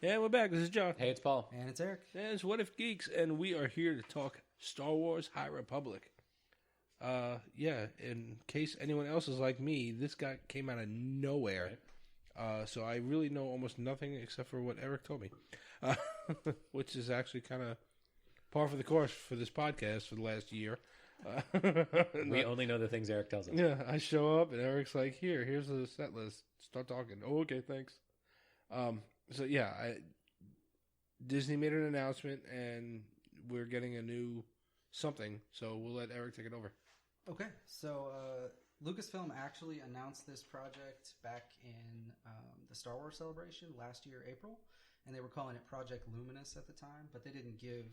Yeah, we're back. This is John. Hey, it's Paul. And it's Eric. And it's What If Geeks, and we are here to talk Star Wars High Republic. In case anyone else is like me, this guy came out of nowhere. Right. So I really know almost nothing except for what Eric told me, which is actually kind of par for the course for this podcast for the last year. We only know the things Eric tells us. Yeah, I show up and Eric's like, here's the set list. Start talking. Oh, okay, thanks. Disney made an announcement and we're getting a new something. So we'll let Eric take it over. Okay, so Lucasfilm actually announced this project back in the Star Wars Celebration last year, April, and they were calling it Project Luminous at the time, but they didn't give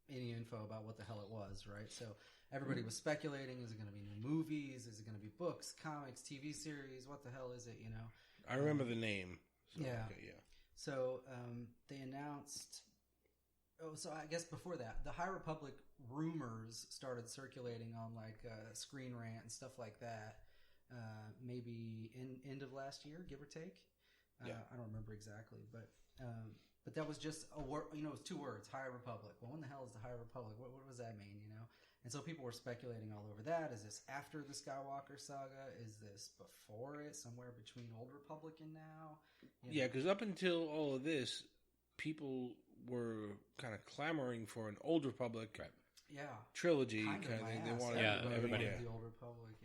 any info about what the hell it was, right? So everybody was speculating, is it going to be new movies? Is it going to be books, comics, TV series? What the hell is it, you know? I remember the name. So, yeah. Okay, yeah. So they announced... Oh, so I guess before that, the High Republic rumors started circulating on like Screen Rant and stuff like that. Maybe end of last year, give or take. Yeah. I don't remember exactly, but that was just a word. You know, it was two words: High Republic. Well, when the hell is the High Republic? What does that mean? You know, and so people were speculating all over that. Is this after the Skywalker saga? Is this before it? Somewhere between Old Republic and now? Yeah, because up until all of this, people were kind of clamoring for an Old Republic trilogy kind of thing. They wanted everybody. The Old Republic,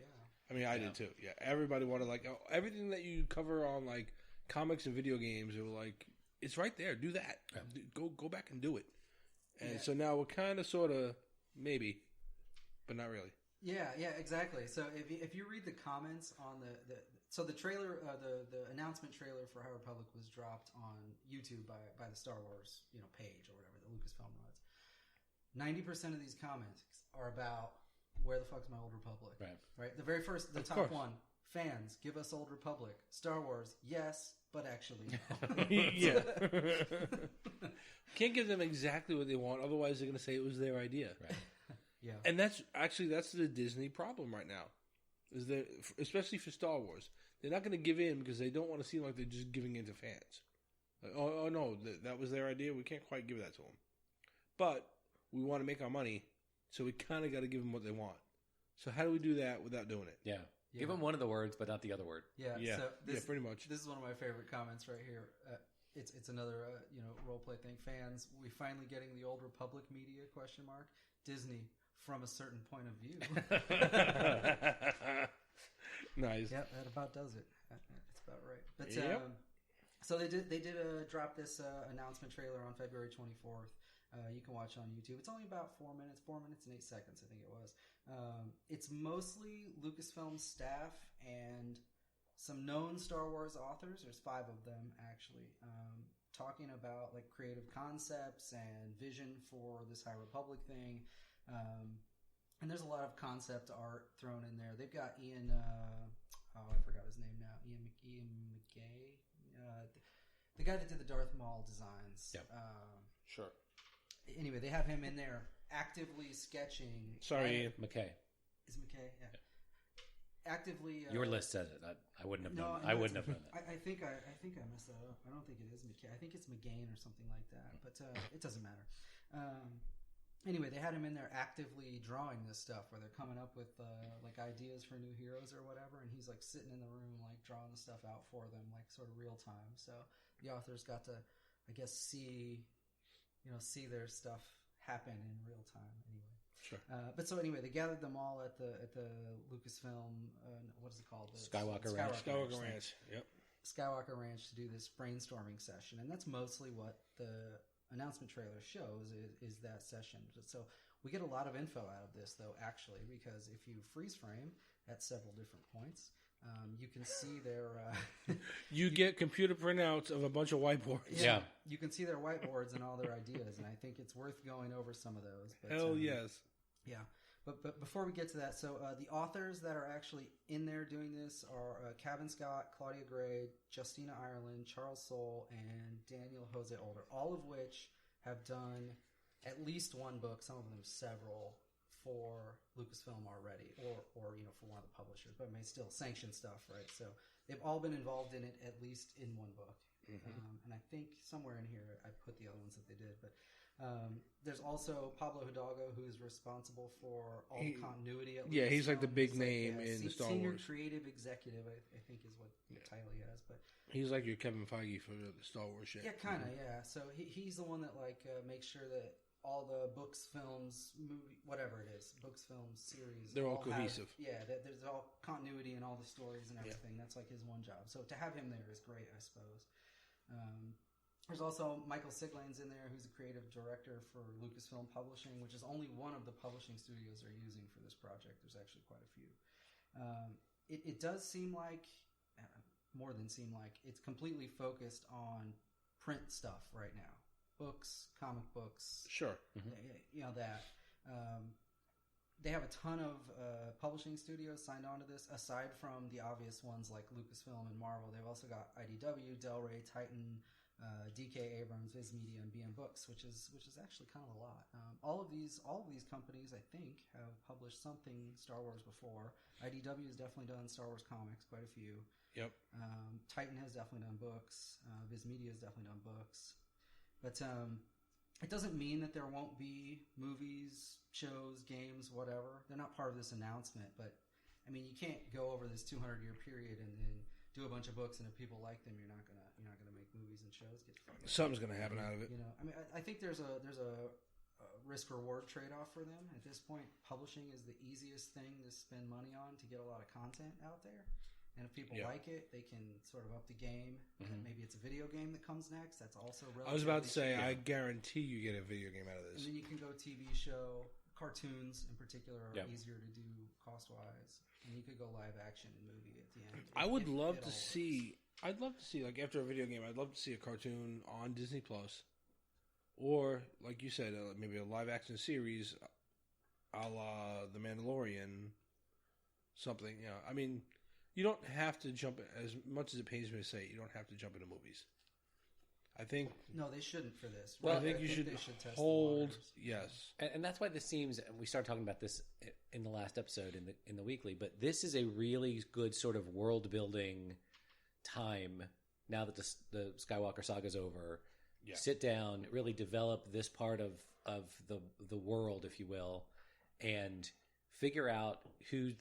I mean, I did too. Yeah, everybody wanted everything that you cover on like comics and video games. They were like, it's right there. Do that. Yeah. Go back and do it. And so now we're kind of, sort of, maybe, but not really. Yeah, exactly. So if you read the comments on the trailer, the announcement trailer for High Republic was dropped on YouTube by the Star Wars page or whatever the Lucasfilm runs. 90% of these comments are about where the fuck's my Old Republic? Right. The very first, the top one, fans give us Old Republic. Star Wars, yes, but actually no. Yeah. Can't give them exactly what they want, otherwise they're going to say it was their idea. Right. Yeah. And that's the Disney problem right now. Is that, especially for Star Wars, they're not going to give in because they don't want to seem like they're just giving in to fans. Like, oh no, that was their idea. We can't quite give that to them, but we want to make our money, so we kind of got to give them what they want. So how do we do that without doing it? Yeah. Give them one of the words, but not the other word. Yeah. So pretty much. This is one of my favorite comments right here. It's another role play thing. Fans, we finally getting the Old Republic media ? Disney. From a certain point of view. Nice. Yeah, that about does it. That's about right. But so they did drop this announcement trailer on February 24th. You can watch on YouTube. It's only about 4 minutes and 8 seconds, I think it was. It's mostly Lucasfilm staff and some known Star Wars authors. There's 5 of them actually, talking about like creative concepts and vision for this High Republic thing. And there's a lot of concept art thrown in there. They've got Ian, I forgot his name now. Ian McKay, the guy that did the Darth Maul designs. Yep. Sure. Anyway, they have him in there actively sketching. Sorry, Ian. McKay. Is McKay? Yeah. Actively. Your list says it. I wouldn't have known. I wouldn't have known that. I think I messed that up. I don't think it is McKay. I think it's McGain or something like that. But it doesn't matter. Anyway, they had him in there actively drawing this stuff where they're coming up with like ideas for new heroes or whatever, and he's like sitting in the room like drawing the stuff out for them like sort of real time. So the authors got to, I guess, see their stuff happen in real time anyway. Sure. But so anyway, they gathered them all at the Lucasfilm, what is it called? Skywalker Ranch. Skywalker Ranch. Yep. Skywalker Ranch to do this brainstorming session, and that's mostly what the announcement trailer shows is that session. So we get a lot of info out of this though, actually, because if you freeze frame at several different points, you can see their you get computer printouts of a bunch of whiteboards. Yeah. You can see their whiteboards and all their ideas, and I think it's worth going over some of those. But, hell yes. Yeah. But before we get to that, so the authors that are actually in there doing this are Kevin Scott, Claudia Gray, Justina Ireland, Charles Soule, and Daniel Jose Older, all of which have done at least one book, some of them several, for Lucasfilm already, or for one of the publishers, but I mean still sanctioned stuff, right? So they've all been involved in it at least in one book. And I think somewhere in here I put the other ones that they did. But there's also Pablo Hidalgo, who is responsible for all the continuity. At yeah, he's like the big he's name in the Star Senior Wars. Creative Executive, I think is what the title he has. But he's like your Kevin Feige for the Star Wars shit. yeah, kind of, yeah. So he's the one that makes sure that all the books, films, movie, whatever it is, books, films, series, they're all cohesive. There's all continuity in all the stories and everything. That's like his one job. So to have him there is great, I suppose. There's also Michael Siglane's in there, who's the creative director for Lucasfilm Publishing, which is only one of the publishing studios they're using for this project. There's actually quite a few. It does seem like, more than seem like, it's completely focused on print stuff right now. Books, comic books. Sure. You know, that. They have a ton of publishing studios signed on to this, aside from the obvious ones like Lucasfilm and Marvel. They've also got IDW, Del Rey, Titan, DK Abrams, Viz Media, and BM Books, which is actually kind of a lot. All of these companies, I think, have published something Star Wars before. IDW has definitely done Star Wars comics, quite a few. Yep. Titan has definitely done books. Viz Media has definitely done books. But it doesn't mean that there won't be movies, shows, games, whatever. They're not part of this announcement, but I mean, you can't go over this 200-year period and then do a bunch of books, and if people like them, you're not gonna make movies and shows. Something's gonna happen out of it. You know, I mean, I think there's a risk-reward trade-off for them at this point. Publishing is the easiest thing to spend money on to get a lot of content out there. And if people like it, they can sort of up the game. And maybe it's a video game that comes next. That's also relatively I was about to say, cheap. I guarantee you get a video game out of this. And then you can go TV show. Cartoons, in particular, are easier to do cost-wise. And you could go live action and movie at the end. I would love to see... I'd love to see, like, after a video game, I'd love to see a cartoon on Disney+. Or, like you said, maybe a live-action series a la The Mandalorian. Something, you know. I mean... You don't have to jump, as much as it pains me to say, you don't have to jump into movies. I think... No, they shouldn't for this. Well, I think you should test hold... Yes. And that's why this seems... And we started talking about this in the last episode in the weekly, but this is a really good sort of world-building time now that the Skywalker saga's over. Yeah. Sit down, really develop this part of the world, if you will, and... figure out who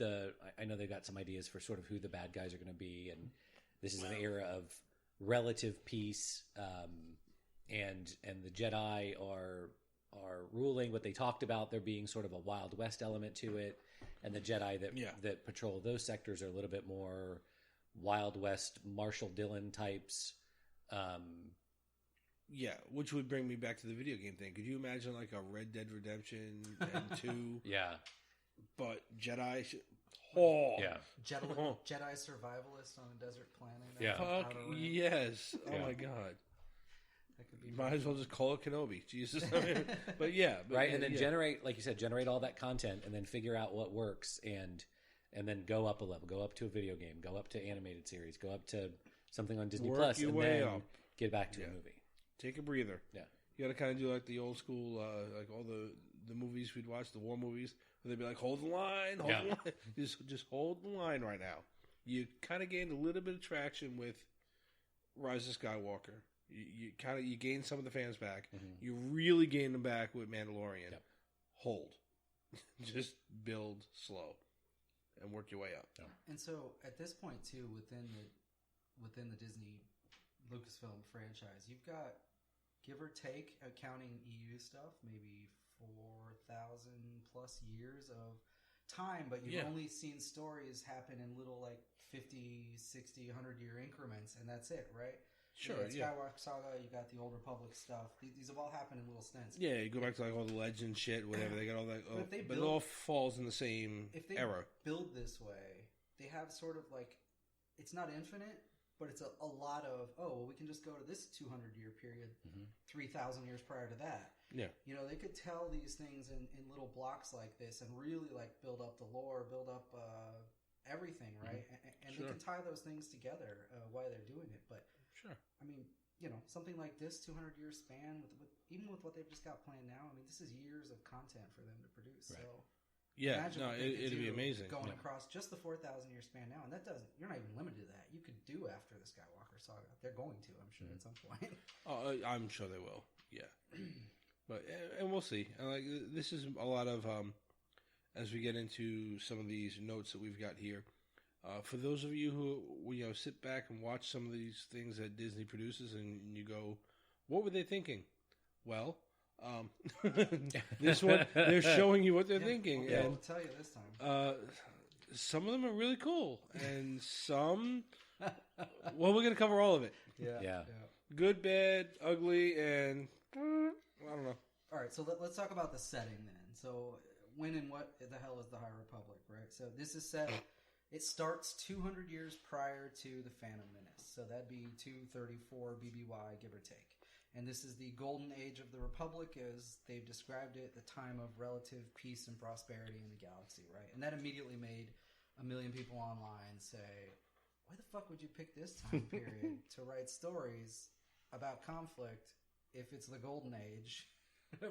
I know they've got some ideas for sort of who the bad guys are going to be, and this is an era of relative peace, and the Jedi are ruling, but they talked about there being sort of a Wild West element to it, and the Jedi that patrol those sectors are a little bit more Wild West Marshall Dillon types. Yeah, which would bring me back to the video game thing. Could you imagine like a Red Dead Redemption and 2? Yeah. But Jedi... Jedi survivalist on a desert planet. Yeah. Fuck yes. Oh my god. That could be. You might as well just call it Kenobi. Jesus. I mean, but yeah. Right, and then generate, like you said, generate all that content and then figure out what works and then go up a level. Go up to a video game. Go up to animated series. Go up to something on Disney Plus, and then get back to a movie. Take a breather. Yeah. You got to kind of do like the old school, like all the movies we'd watch, the war movies, where they'd be like, hold the line, hold the line. Just hold the line right now. You kind of gained a little bit of traction with Rise of Skywalker. You gained some of the fans back. Mm-hmm. You really gained them back with Mandalorian. Yep. Hold. Just build slow and work your way up. Yeah. And so at this point too, within the Disney Lucasfilm franchise, you've got, give or take, accounting EU stuff, maybe 4,000 plus years of time, but you've only seen stories happen in little like 50, 60, 100-year increments, and that's it, right? Sure, Skywalker Saga, you got the Old Republic stuff. These have all happened in little stints. Yeah, you go back to like all the legend shit, whatever. They got all that, but it all falls in the same era. If they build this way, they have sort of like, it's not infinite, but it's a lot of, we can just go to this 200-year period, 3,000 years prior to that. Yeah. You know, they could tell these things in little blocks like this and really like build up the lore, build up everything, right? And they can tie those things together while they're doing it. But, I mean, you know, something like this 200-year span, with even with what they've just got planned now, I mean, this is years of content for them to produce. Right. So, Yeah, Imagine no, what they could it'd be do amazing. going across just the 4,000 year span now, and that doesn't. You're not even limited to that. You could do after the Skywalker saga. They're going to, I'm sure, at some point. Oh, I'm sure they will. Yeah, but and we'll see. And like this is a lot of as we get into some of these notes that we've got here. For those of you who sit back and watch some of these things that Disney produces, and you go, "What were they thinking?" Well, this one they're showing you what they're thinking, Okay, and I'll tell you this time. some of them are really cool, and some. Well, we're gonna cover all of it. Yeah. Good, bad, ugly, and I don't know. All right, so let's talk about the setting then. So when and what the hell is the High Republic, right? So this is set. It starts 200 years prior to the Phantom Menace. So that'd be 234 BBY, give or take. And this is the golden age of the Republic, as they've described it, the time of relative peace and prosperity in the galaxy, right? And that immediately made a million people online say, why the fuck would you pick this time period to write stories about conflict if it's the golden age,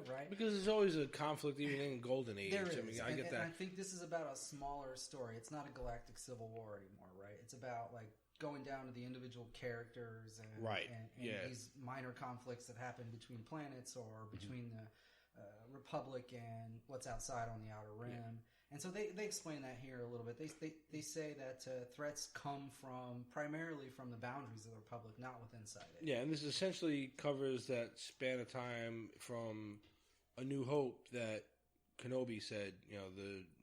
right? Because there's always a conflict even in Golden Age. There is. I mean, I get that. And I think this is about a smaller story. It's not a galactic civil war anymore, right? It's about like going down to the individual characters and, these minor conflicts that happen between planets or between the Republic and what's outside on the Outer Rim. Yeah. And so they explain that here a little bit. They say that threats come primarily from the boundaries of the Republic, not within inside it. Yeah, and this essentially covers that span of time from A New Hope that Kenobi said,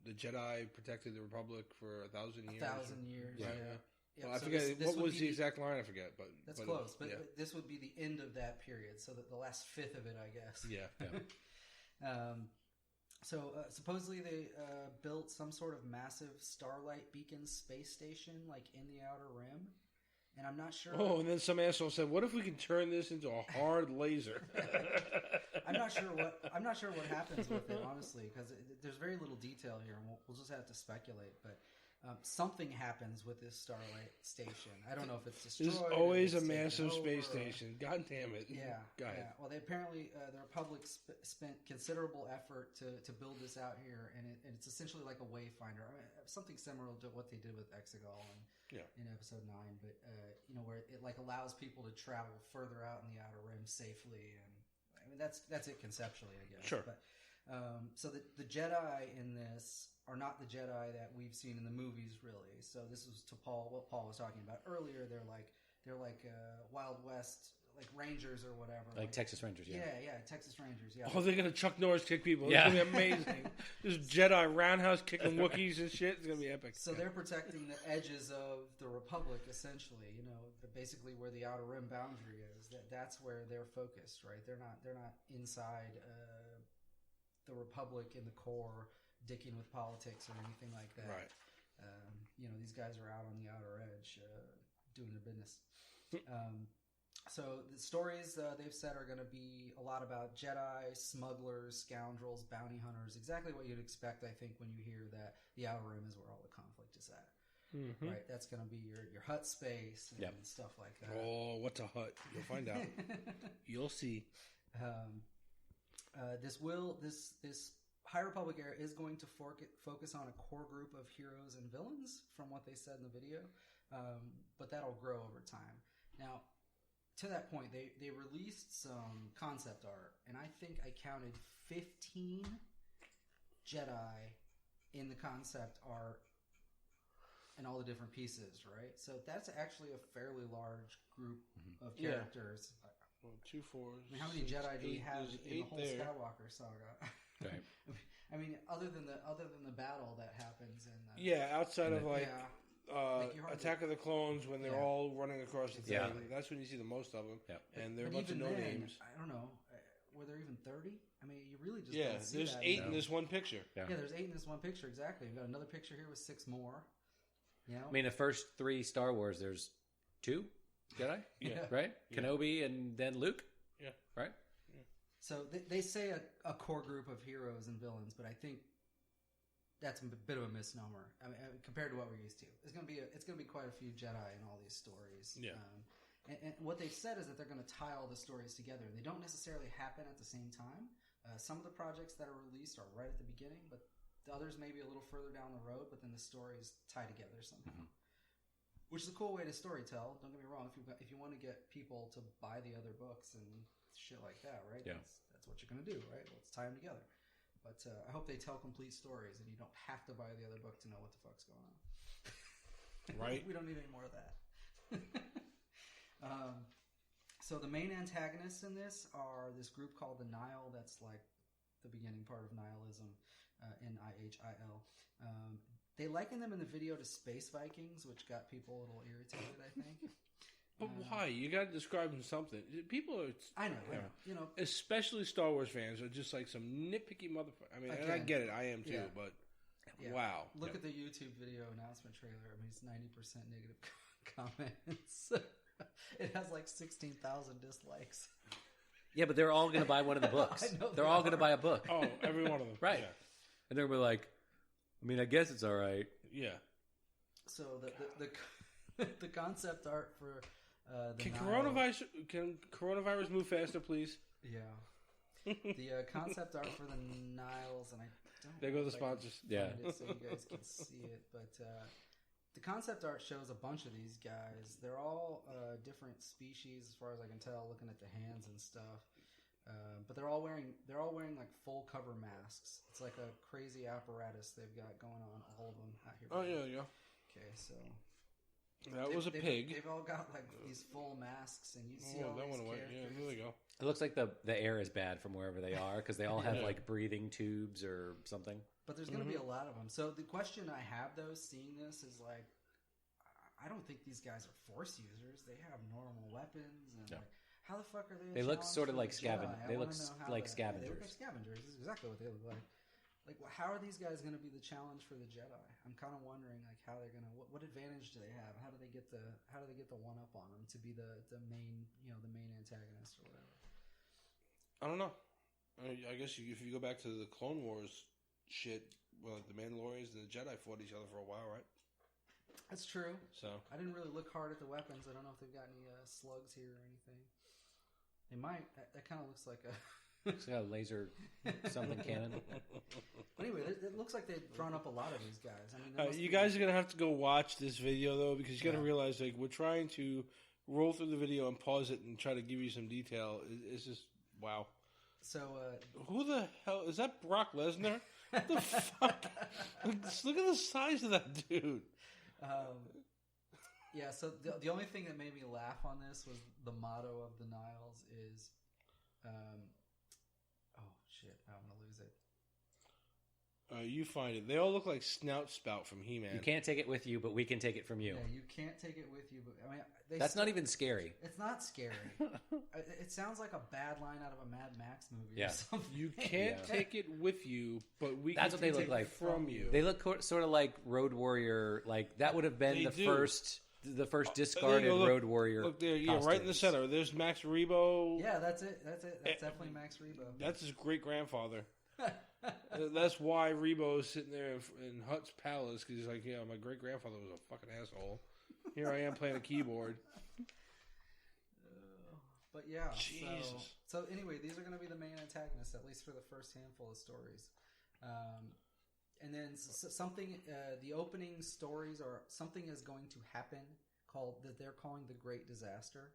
the Jedi protected the Republic for 1,000 years. 1,000 years, right? Yeah. Well, I forget what was the exact line. I forget, but that's close. But this would be the end of that period, so that the last fifth of it, I guess. Yeah. So supposedly they built some sort of massive starlight beacon space station, like in the Outer Rim, and I'm not sure. Oh, and then some asshole said, "What if we can turn this into a hard laser?" I'm not sure what happens with it, honestly, because there's very little detail here, and we'll just have to speculate. But something happens with this starlight station. I don't know if it's destroyed. There's always a massive space station. God damn it! Yeah. Well, they apparently the Republic spent considerable effort to build this out here, and it's essentially like a wayfinder, something similar to what they did with Exegol in Episode 9. But where it like allows people to travel further out in the Outer Rim safely, and I mean that's it conceptually, I guess. Sure. But so the Jedi in this are not the Jedi that we've seen in the movies, really. So this is to what Paul was talking about earlier. They're like Wild West, like Rangers or whatever. Like Texas Rangers, yeah. Yeah, Texas Rangers, yeah. Oh, they're going to Chuck Norris kick people. Yeah. It's going to be amazing. There's Jedi roundhouse kicking Wookiees and shit. It's going to be epic. So they're protecting the edges of the Republic, essentially. Basically where the Outer Rim boundary is. That's where they're focused, right? They're not inside the Republic in the core, dicking with politics or anything like that. Right. These guys are out on the outer edge doing their business. So the stories they've said are going to be a lot about Jedi, smugglers, scoundrels, bounty hunters. Exactly what you'd expect, I think, when you hear that the Outer Rim is where all the conflict is at. Mm-hmm. Right? That's going to be your hut space and stuff like that. Oh, what's a hut? You'll find out. You'll see. This High Republic era is going to focus on a core group of heroes and villains, from what they said in the video, but that'll grow over time. Now, to that point, they released some concept art, and I think I counted 15 Jedi in the concept art and all the different pieces, right? So that's actually a fairly large group of characters. Yeah. Well, 2 4s. I mean, how many Jedi do we have in the whole there. Skywalker saga? Right. I mean, other than the battle that happens in outside of Attack of the Clones, when they're all running across the thing, that's when you see the most of them. Yeah. And they're a bunch of no names. I don't know. Were there even 30? I mean, you really just don't see there's that. 8 in this one picture. Yeah, there's 8 in this one picture, exactly. We've got another picture here with 6 more. I mean, the first 3 Star Wars, there's 2 Jedi? Right? Yeah. Kenobi and then Luke? Yeah. Right? So they say a core group of heroes and villains, but I think that's a bit of a misnomer. I mean, compared to what we're used to, it's going to be quite a few Jedi in all these stories. Yeah. And what they've said is that they're going to tie all the stories together. They don't necessarily happen at the same time. Some of the projects that are released are right at the beginning, but The others may be a little further down the road, but then the stories tie together somehow. Which is a cool way to storytell. Don't get me wrong. If you want to get people to buy the other books and shit like that, right? Yeah. That's what you're going to do, right? Let's tie them together. But I hope they tell complete stories, and you don't have to buy the other book to know what the fuck's going on. Right. We don't need any more of that. So the main antagonists in this are this group called the Nihil. That's like the beginning part of nihilism, Nihil. They liken them in the video to space Vikings, which got people a little irritated, I think. But why? You got to describe them something. People are... I know. You know, especially Star Wars fans are just like some nitpicky motherfucker. I mean, and I get it. I am too, but wow. Look at the YouTube video announcement trailer. I mean, it's 90% negative comments. It has like 16,000 dislikes. Yeah, but they're all going to buy one of the books. I know they're all going to buy a book. Oh, every one of them. Right. Yeah. And they're like, I mean, I guess it's all right. Yeah. So the concept art for the Can coronavirus move faster, please? Yeah. The concept art for the Niles, and I don't. There go the sponsors. Yeah. So you guys can see it, but the concept art shows a bunch of these guys. They're all different species, as far as I can tell, looking at the hands and stuff. But they're all wearing like full cover masks. It's like a crazy apparatus they've got going on. All of them out here. Oh yeah. Okay, so that was a pig. They've all got like these full masks, and you see all that these one away. Yeah, characters. there we go. It looks like the air is bad from wherever they are because they all have like breathing tubes or something. But there's going to be a lot of them. So the question I have, though, seeing this is like, I don't think these guys are Force users. They have normal weapons, and like, how the fuck are they? They look sort of like scavengers. They look like scavengers. They scavengers. look like scavengers. This is exactly what they look like. Like, how are these guys going to be the challenge for the Jedi? I'm kind of wondering, like, how they're going to. What advantage do they have? How do they get the one up on them to be the main the main antagonist or whatever? I don't know. I guess if you go back to the Clone Wars shit, well, the Mandalorians and the Jedi fought each other for a while, right? That's true. So I didn't really look hard at the weapons. I don't know if they've got any slugs here or anything. They might. That kind of looks like a. It's got a laser something cannon. Anyway, it looks like they've drawn up a lot of these guys. I mean, you guys are gonna have to go watch this video though, because you got to realize like we're trying to roll through the video and pause it and try to give you some detail. It's just wow. So who the hell is that? Brock Lesnar? What the fuck? Look at the size of that dude. Yeah. So the only thing that made me laugh on this was the motto of the Niles is. Oh shit! I'm gonna lose it. You find it. They all look like Snout Spout from He-Man. You can't take it with you, but we can take it from you. Yeah, you can't take it with you. But I mean, that's not even scary. It's not scary. It sounds like a bad line out of a Mad Max movie. Yeah. Or something. You can't take it with you, but we. That's can what they take look like it from you. They look sort of like Road Warrior. Like that would have been the first discarded Road Warrior. Look there, right in the center. There's Max Rebo. Yeah, that's it. That's definitely Max Rebo. That's his great grandfather. That's why Rebo's sitting there in Hutt's palace because he's like, yeah, my great grandfather was a fucking asshole. Here I am playing a keyboard. But yeah, Jesus. So anyway, these are going to be the main antagonists, at least for the first handful of stories. And then something, the opening stories are something is going to happen that they're calling the Great Disaster.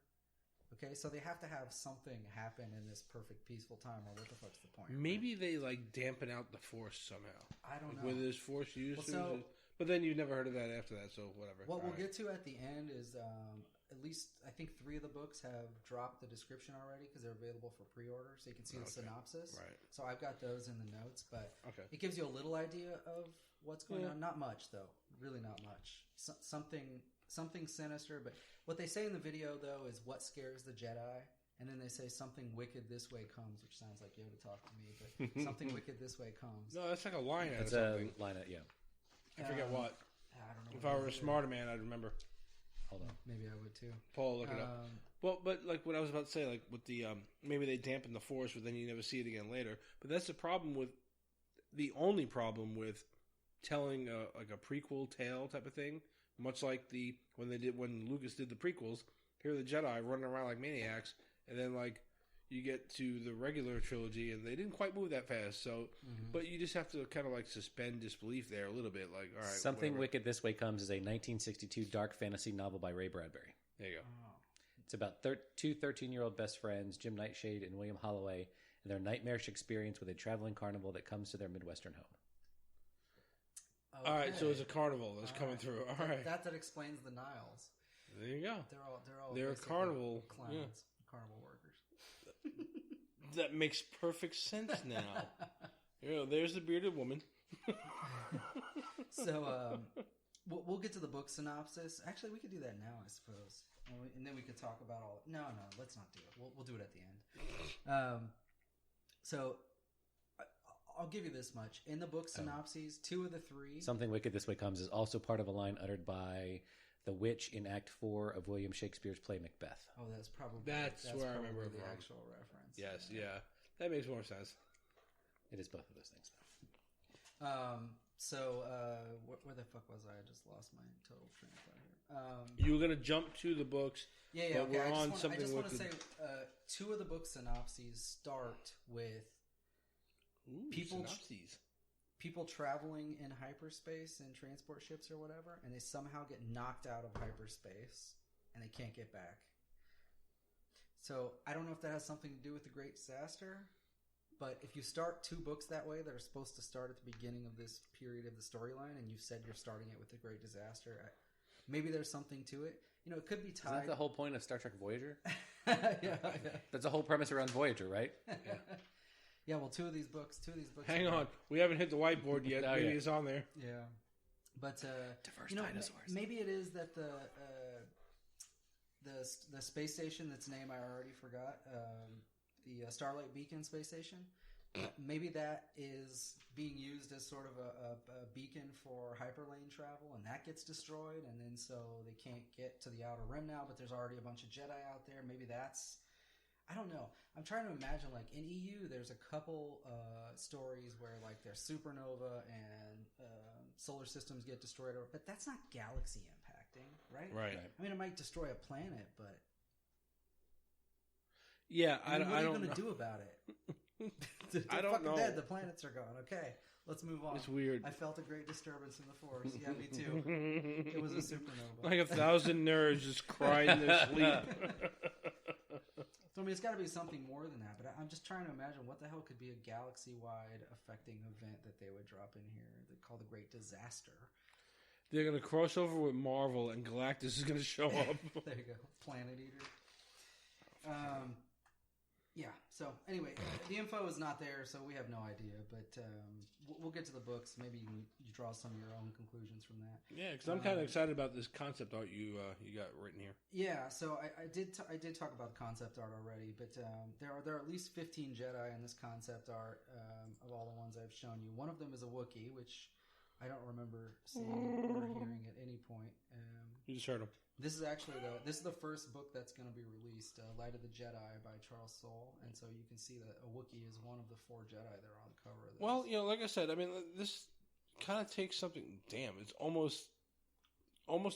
Okay, so they have to have something happen in this perfect peaceful time, or what the fuck's the point? Maybe they like dampen out the Force somehow. I don't know. Whether there's Force use, Well, but then you've never heard of that after that, so whatever. What we'll get to at the end is at least I think 3 of the books have dropped the description already because they're available for pre-order, so you can see the synopsis. Right. So I've got those in the notes, but it gives you a little idea of what's going on. Not much, though. Really not much. Something sinister, but what they say in the video, though, is what scares the Jedi, and then they say something wicked this way comes, which sounds like Yoda talk to me, but something wicked this way comes. No, that's like a line out of It's something. a line out, yeah. I forget what. I don't know. If I were a smarter man, I'd remember. Hold on. Maybe I would, too. Paul, look it up. Well, but like what I was about to say, like with the maybe they dampen the Force, but then you never see it again later. But that's the only problem with telling like a prequel tale type of thing. Much like when Lucas did the prequels, here are the Jedi running around like maniacs, and then like you get to the regular trilogy, and they didn't quite move that fast. So, but you just have to kind of like suspend disbelief there a little bit. Like, all right, Something whatever. Wicked This Way Comes is a 1962 dark fantasy novel by Ray Bradbury. There you go. Oh. It's about two 13-year-old best friends, Jim Nightshade and William Holloway, and their nightmarish experience with a traveling carnival that comes to their Midwestern home. Okay. All right, so it's a carnival that's coming right. through. All right, That explains the Niles. there you go. They're They're carnival clowns, yeah. carnival workers. That makes perfect sense now. There's the bearded woman. So we'll get to the book synopsis. Actually, we could do that now, I suppose, and then we could talk about all. No, let's not do it. We'll do it at the end. So I'll give you this much: in the book synopses, 2 of the 3. Something Wicked This Way Comes is also part of a line uttered by the witch in Act 4 of William Shakespeare's play Macbeth. Oh, that's probably where I remember it the from. actual reference. Yes, yeah, that makes more sense. It is both of those things, though. So where the fuck was I? I just lost my total train of thought here. You were gonna jump to the books. Yeah. But Okay. we're on I something just want to wicked. say 2 of the book synopses start with Synopses. people traveling in hyperspace in transport ships or whatever, and they somehow get knocked out of hyperspace and they can't get back. So I don't know if that has something to do with the Great Disaster, but if you start 2 books that way that are supposed to start at the beginning of this period of the storyline, and you said you're starting it with the Great Disaster, maybe there's something to it. It could be tied. Isn't that the whole point of Star Trek Voyager? yeah. That's the whole premise around Voyager, right? Yeah, well, two of these books. Hang on, we haven't hit the whiteboard yet. Oh, Maybe yeah. it's on there. Yeah, but Diverse dinosaurs. Maybe it is that the space station, that's name I already forgot, the Starlight Beacon space station. Maybe that is being used as sort of a beacon for hyperlane travel, and that gets destroyed, and then so they can't get to the Outer Rim now. But there's already a bunch of Jedi out there. Maybe that's. I don't know. I'm trying to imagine, like, in EU, there's a couple stories where, like, there's supernova and solar systems get destroyed, but that's not galaxy impacting, right? Right. I mean, it might destroy a planet, but Yeah, what are you don't going know. to do about it? They're I don't fucking know. dead. The planets are gone. Okay, let's move on. It's weird. I felt a great disturbance in the force. Yeah, me too. It was a supernova. Like 1,000 nerds just cried in their sleep. So, I mean, it's got to be something more than that. But I'm just trying to imagine what the hell could be a galaxy-wide affecting event that they would drop in here. They call the Great Disaster. They're going to cross over with Marvel, and Galactus is going to show up. There you go, Planet Eater. Yeah. So anyway, the info is not there, so we have no idea. But we'll get to the books. Maybe you draw some of your own conclusions from that. Yeah, because I'm kind of excited about this concept art you got written here. Yeah. So I did talk about the concept art already, but there are at least 15 Jedi in this concept art of all the ones I've shown you. One of them is a Wookiee, which I don't remember seeing or hearing at any point. You just heard him. This is actually the first book that's going to be released, Light of the Jedi by Charles Soule, and so you can see that a Wookiee is one of the 4 Jedi that are on the cover of this. Well, like I said, I mean, this kind of takes something. Damn, it's almost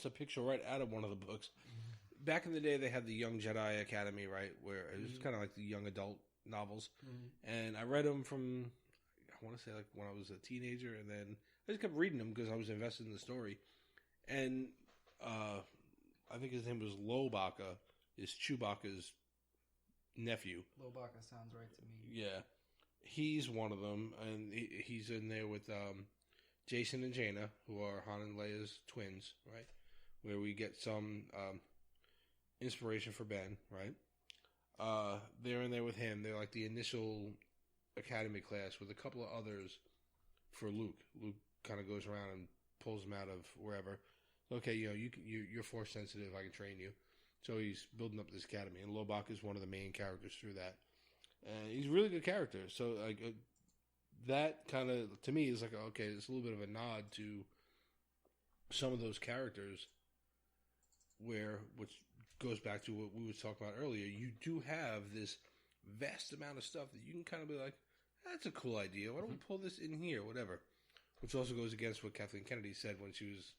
a picture right out of one of the books. Mm-hmm. Back in the day, they had the Young Jedi Academy, right, where it was kind of like the young adult novels, and I read them from, I want to say, like when I was a teenager, and then I just kept reading them because I was invested in the story, and I think his name was Lobaka, is Chewbacca's nephew. Lobaka sounds right to me. Yeah. He's one of them, and he's in there with Jason and Jaina, who are Han and Leia's twins, right? Where we get some inspiration for Ben, right? They're in there with him. They're like the initial academy class with a couple of others for Luke. Luke kind of goes around and pulls him out of wherever. Okay, you're force sensitive. I can train you. So he's building up this academy, and Lobak is one of the main characters through that. And he's a really good character. So like that kind of, to me, is like, okay, it's a little bit of a nod to some of those characters, which goes back to what we were talking about earlier. You do have this vast amount of stuff that you can kind of be like, that's a cool idea. Why don't we pull this in here, whatever? Which also goes against what Kathleen Kennedy said when she was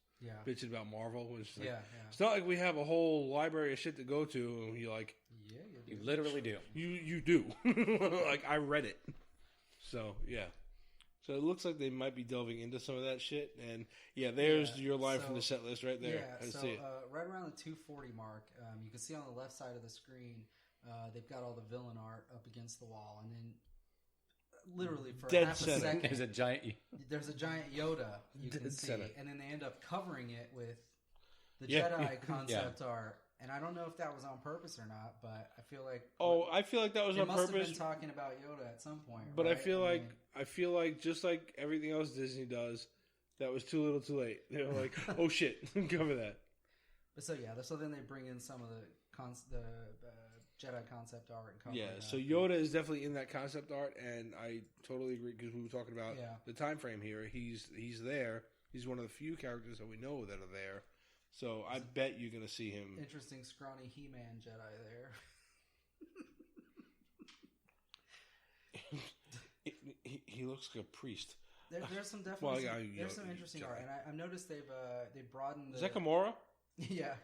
bitching about Marvel. When she's like, it's not like we have a whole library of shit to go to. And you're like, yeah, you You literally do. You do. Like, I read it. So, yeah. So it looks like they might be delving into some of that shit. And, yeah, there's your line from the set list right there. Yeah, so right around the 240 mark, you can see on the left side of the screen, they've got all the villain art up against the wall. And then literally for half a second, there's a giant Yoda you can see. And then they end up covering it with the Jedi concept art. And I don't know if that was on purpose or not, but I feel like I feel like that was on purpose. They must have been talking about Yoda at some point. But right? I feel like just like everything else Disney does, that was too little, too late. They were like, "Oh shit, cover that." But so then they bring in some of the Jedi concept art and cover. Yeah, so Yoda is definitely in that concept art, and I totally agree because we were talking about the time frame here. He's there. He's one of the few characters that we know that are there. So I bet you're going to see him. Interesting, scrawny He-Man Jedi there. he looks like a priest. There's some definitely there's some interesting art, and I've noticed they've broadened. Is that Gamora? Yeah.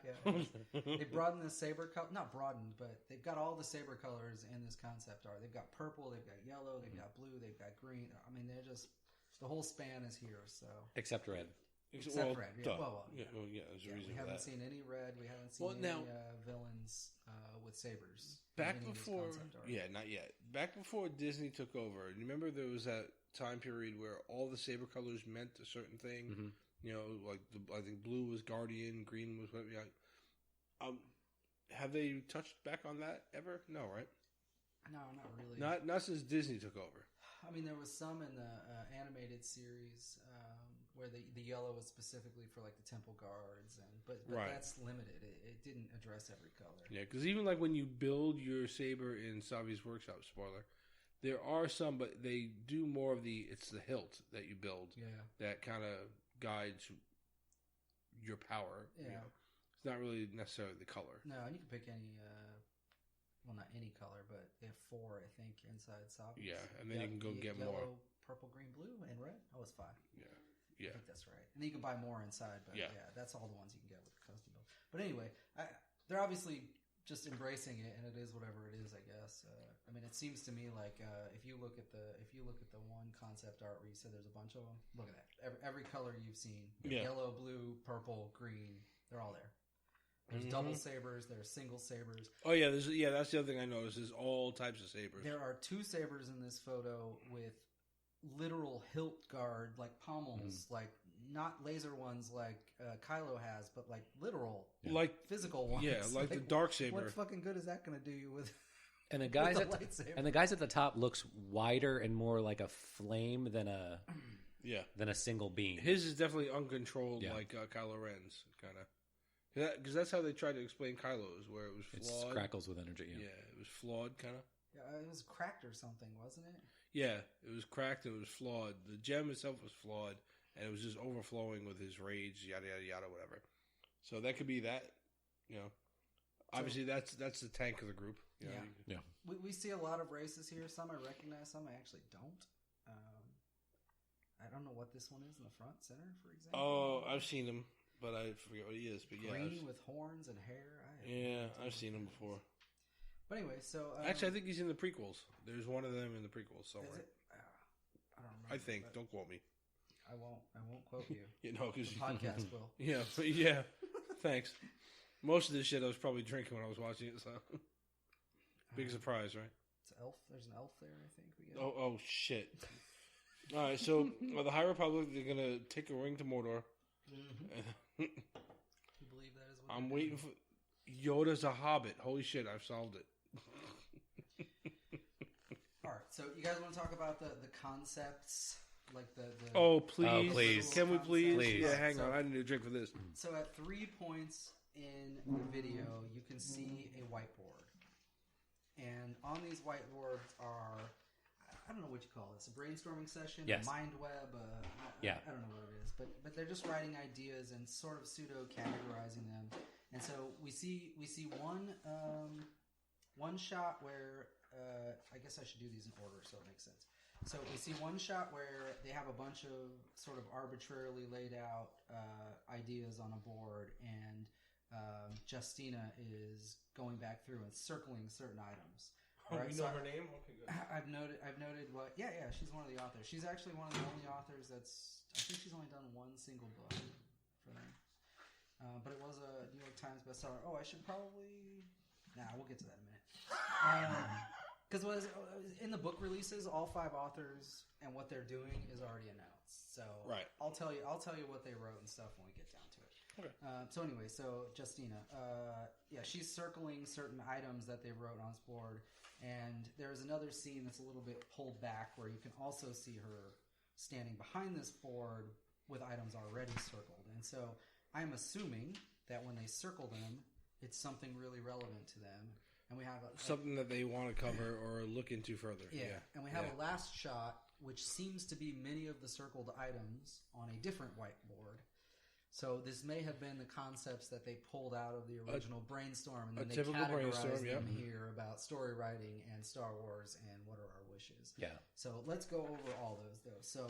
They broadened the saber color. Not broadened, but they've got all the saber colors in this concept art. They've got purple, they've got yellow, they've got blue, they've got green. I mean, they're just the whole span is here. So except red. Except red. Yeah. There's a reason we for haven't that. seen any red. We haven't seen any villains with sabers. Back before, not yet. Back before Disney took over, you remember there was that time period where all the saber colors meant a certain thing. Mm-hmm. You know, like I think blue was Guardian, green was what. Have they touched back on that ever? No, right? No, not really. Not since Disney took over. I mean, there was some in the animated series where the yellow was specifically for like the temple guards, but that's limited. It didn't address every color. Yeah, because even like when you build your saber in Savi's workshop, spoiler, there are some, but they do more of it's the hilt that you build. Yeah, that kind of guides your power. Yeah, you know? It's not really necessarily the color. No, and you can pick any. Well, not any color, but they have 4, I think, inside Savi's. Yeah, and then you can go get yellow, more. Purple, green, blue, and red. Oh, it's 5. Yeah. I think that's right. And then you can buy more inside, but that's all the ones you can get with the custom build. But anyway, they're obviously just embracing it, and it is whatever it is, I guess. I mean, it seems to me like if you look at the one concept art where you said there's a bunch of them, look at that. Every color you've seen, yellow, blue, purple, green, they're all there. There's double sabers. There's single sabers. Oh yeah, that's the other thing I noticed. There's all types of sabers. There are 2 sabers in this photo with literal hilt guard, like pommels, like not laser ones like Kylo has, but like literal, like physical ones. Yeah, like the dark saber. What fucking good is that going to do you with? And the guys at the top looks wider and more like a flame than a single beam. His is definitely uncontrolled, like Kylo Ren's kind of. Because that's how they tried to explain Kylo's, where it was flawed. It crackles with energy, Yeah, it was flawed, kind of. Yeah, it was cracked or something, wasn't it? Yeah, it was cracked and it was flawed. The gem itself was flawed, and it was just overflowing with his rage, yada, yada, yada, whatever. So that could be that, you know. Obviously, that's the tank of the group. You know? We see a lot of races here. Some I recognize, some I actually don't. I don't know what this one is in the front center, for example. Oh, I've seen him. But I forget what he is. But green with horns and hair. I've seen him before. But anyway, so actually, I think he's in the prequels. There's one of them in the prequels somewhere. Is it? I don't remember. I think. Don't quote me. I won't quote you. Because the podcast will. Yeah. Thanks. Most of this shit I was probably drinking when I was watching it. So big surprise, right? It's elf. There's an elf there. I think we get. Oh shit! All right, so the High Republic, they're gonna take a ring to Mordor. You believe that is what I'm waiting for Yoda's a hobbit. Holy shit, I've solved it. All right, so you guys want to talk about the concepts, like the Oh, please. Oh, please. Can we please? Please. Yeah, hang on. I need a drink for this. So at 3 points in the video, you can see a whiteboard. And on these whiteboards are, I don't know what you call this, a brainstorming session, yes. a mind web, I don't know what it is, but they're just writing ideas and sort of pseudo categorizing them. And so we see one shot where I guess I should do these in order so it makes sense. So we see one shot where they have a bunch of sort of arbitrarily laid out ideas on a board, and Justina is going back through and circling certain items. Oh, Right? you know her name? Okay, good. I've noted what. Yeah, she's one of the authors. She's actually one of the only authors that's. I think she's only done one single book for them. But it was a New York Times bestseller. Oh, I should probably. Nah, we'll get to that in a minute. Because in the book releases, all 5 authors and what they're doing is already announced. So right. I'll tell you what they wrote and stuff when we get down to it. Okay. So anyway, Justina, she's circling certain items that they wrote on this board, and there's another scene that's a little bit pulled back where you can also see her standing behind this board with items already circled. And so I'm assuming that when they circle them, it's something really relevant to them. And we have something that they want to cover or look into further. Yeah. And we have a last shot, which seems to be many of the circled items on a different whiteboard. So this may have been the concepts that they pulled out of the original brainstorm, and then they categorized them here about story writing and Star Wars and what are our wishes. Yeah. So let's go over all those, though. So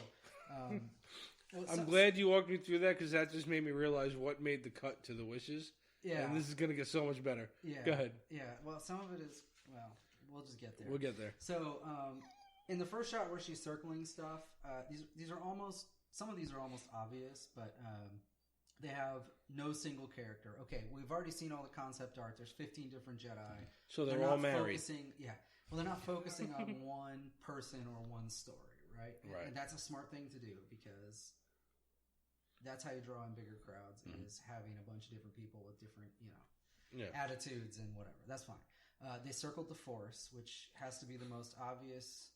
I'm glad you walked me through that, because that just made me realize what made the cut to the wishes. Yeah. And this is going to get so much better. Yeah. Go ahead. Yeah. Well, some of it is, we'll just get there. We'll get there. So in the first shot where she's circling stuff, these are almost, some of these are almost obvious, but they have no single character. Okay, we've already seen all the concept art. There's 15 different Jedi. So they're all married. Well, they're not focusing on one person or one story, right? Right. And that's a smart thing to do, because that's how you draw in bigger crowds, is having a bunch of different people with different, attitudes and whatever. That's fine. They circled the Force, which has to be the most obvious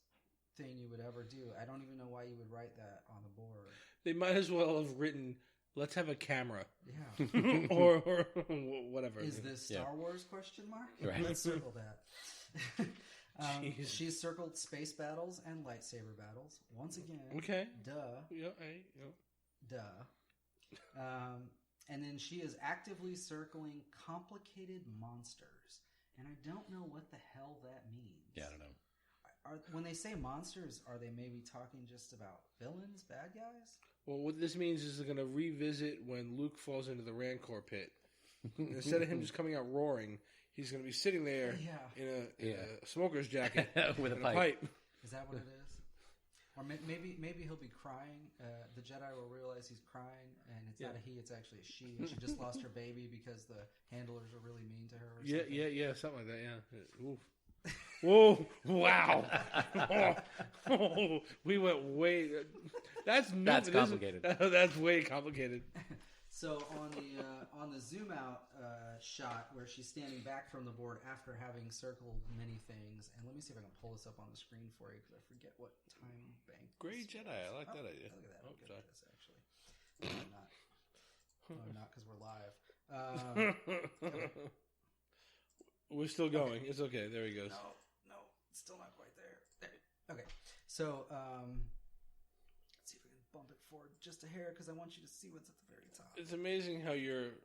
thing you would ever do. I don't even know why you would write that on the board. They might as well have written, let's have a camera. Yeah. or whatever. Is this Star Wars question mark? Right. Let's circle that. She's circled space battles and lightsaber battles. Once again. Okay. Duh. Yeah. Duh. And then she is actively circling complicated monsters. And I don't know what the hell that means. Yeah, I don't know. When they say monsters, are they maybe talking just about villains, bad guys? Well, what this means is they're going to revisit when Luke falls into the Rancor pit. Instead of him just coming out roaring, he's going to be sitting there in a smoker's jacket with a pipe. Is that what it is? Or maybe he'll be crying. The Jedi will realize he's crying, and it's not a he, it's actually a she. And she just lost her baby because the handlers are really mean to her. Or something. Something like that. Yeah. Oof. Whoa! Wow! We went way. That's complicated. That's way complicated. So on the zoom out shot where she's standing back from the board after having circled many things, and let me see if I can pull this up on the screen for you, because I forget what time bank. Great Jedi, I like that idea. Look at that. I'm good at this, actually. I'm not, because we're live. Okay. We're still going. It's okay. There he goes. No, it's still not quite there. Okay, so let's see if we can bump it forward just a hair, because I want you to see what's at the very top. It's amazing how your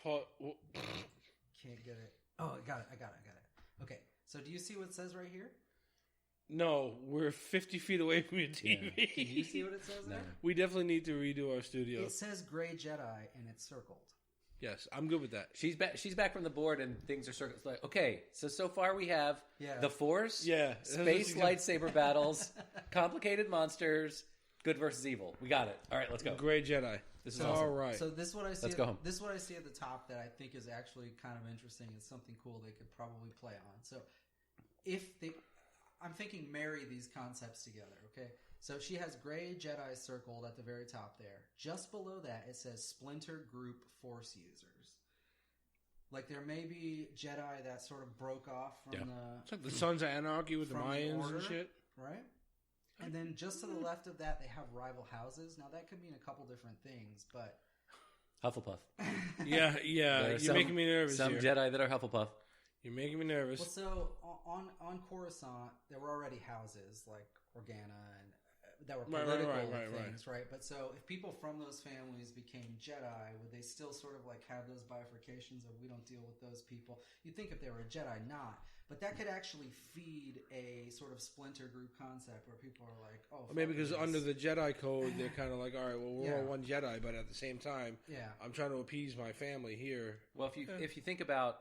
can't get it. Oh, I got it. Okay, so do you see what it says right here? No, we're 50 feet away from your TV. Yeah. Can you see what it says there? We definitely need to redo our studio. It says Gray Jedi, and it's circled. Yes, I'm good with that. She's back from the board, and things are circled. Like, okay, so far we have the Force, space lightsaber battles, complicated monsters, good versus evil. We got it. All right, let's go. Gray Jedi. This is awesome. All right. So this is what I see. Let's go home. This is what I see at the top that I think is actually kind of interesting. It's something cool they could probably play on. So I'm thinking marry these concepts together. Okay. So she has Gray Jedi circled at the very top there. Just below that, it says Splinter Group Force Users. Like there may be Jedi that sort of broke off from it's like the Sons of Anarchy with the Mayans and shit. Right? And then just to the left of that, they have rival houses. Now that could mean a couple different things, but... Hufflepuff. Yeah. You're making me nervous Some here. Jedi that are Hufflepuff. You're making me nervous. Well, so on Coruscant, there were already houses like Organa and that were political right. things, right? But so if people from those families became Jedi, would they still sort of like have those bifurcations of we don't deal with those people? You'd think if they were a Jedi, not. But that could actually feed a sort of splinter group concept where people are like, oh, maybe because under the Jedi code, they're kind of like, all right, well, we're all one Jedi, but at the same time, I'm trying to appease my family here. Well, if you think about,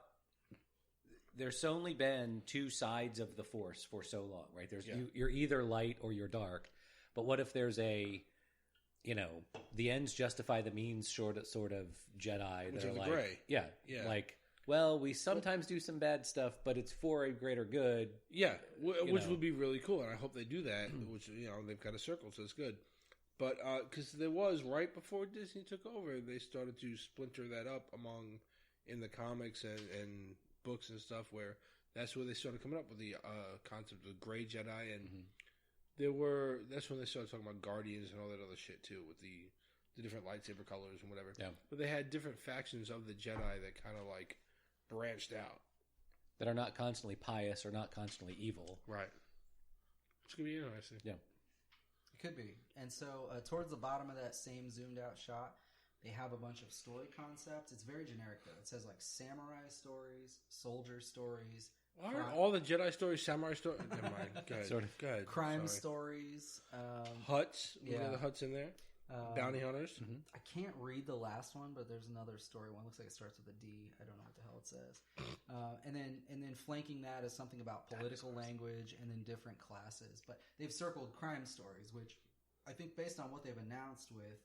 there's only been two sides of the Force for so long, right? You're either light or you're dark. But what if there's a, the ends justify the means sort of Jedi Which that are are the like, gray. like, well, we sometimes do some bad stuff, but it's for a greater good. Yeah, which would be really cool, and I hope they do that, which, they've got a circle, so it's good. But, because there was, right before Disney took over, they started to splinter that up in the comics and books and stuff, where that's where they started coming up with the concept of gray Jedi, and that's when they started talking about Guardians and all that other shit, too, with the different lightsaber colors and whatever. Yeah. But they had different factions of the Jedi that kind of, like, branched out. That are not constantly pious or not constantly evil. Right. It's going to be interesting. Yeah. It could be. And so towards the bottom of that same zoomed out shot, they have a bunch of story concepts. It's very generic, though. It says, like, samurai stories, soldier stories. Aren't all the Jedi stories samurai stories? Never mind. Go ahead. Sort of. Go ahead. Crime stories. Huts. Yeah. The huts in there. Bounty hunters. Mm-hmm. I can't read the last one, but there's another story one. Looks like it starts with a D. I don't know what the hell it says. And then flanking that is something about political language and then different classes. But they've circled crime stories, which I think based on what they've announced with,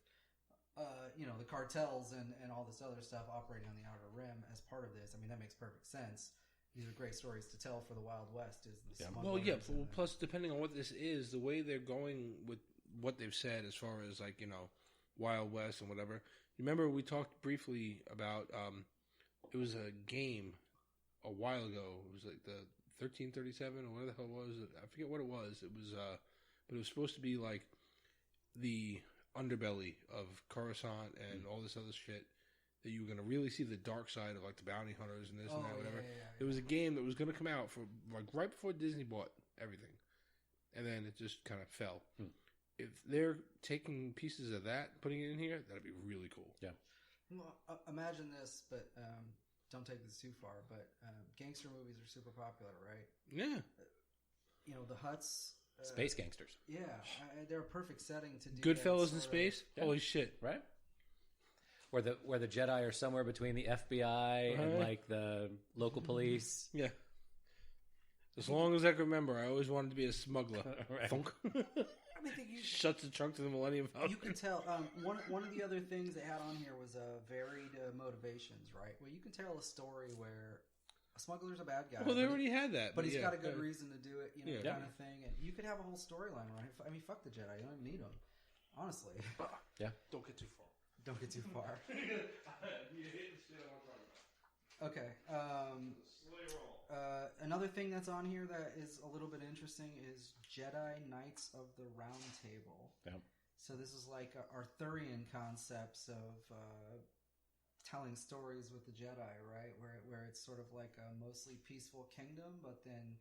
the cartels and all this other stuff operating on the Outer Rim as part of this. I mean, that makes perfect sense. These are great stories to tell for the Wild West. Plus, depending on what this is, the way they're going with what they've said as far as, like, Wild West and whatever. Remember we talked briefly about, it was a game a while ago. It was like the 1337 or whatever the hell it was. I forget what it was. It was, but it was supposed to be like the underbelly of Coruscant and all this other shit, that you were going to really see the dark side of, like, the bounty hunters and this and that, whatever. It was a game that was going to come out for, like, right before Disney bought everything. And then it just kind of fell. If they're taking pieces of that, putting it in here, that'd be really cool. Yeah. Well, imagine this, but don't take this too far. But gangster movies are super popular, right? Yeah. The huts. Space gangsters. Yeah, they're a perfect setting to do. Goodfellas in space. Yeah. Holy shit! Right. Where the Jedi are somewhere between the FBI and, like, the local police. Yeah. As long as I can remember, I always wanted to be a smuggler. Right. I mean, shuts the trunk to the Millennium Falcon. You can tell. One of the other things they had on here was varied motivations, right? Well, you can tell a story where a smuggler's a bad guy. Well, they already had that, but he's got a good reason to do it, kind of thing. And you could have a whole storyline around it. I mean, fuck the Jedi. You don't even need them, honestly. Yeah. Don't get too far. Don't get too far. Okay. Another thing that's on here that is a little bit interesting is Jedi Knights of the Round Table. Yeah. So this is like Arthurian concepts of telling stories with the Jedi, right? Where it's sort of like a mostly peaceful kingdom, but then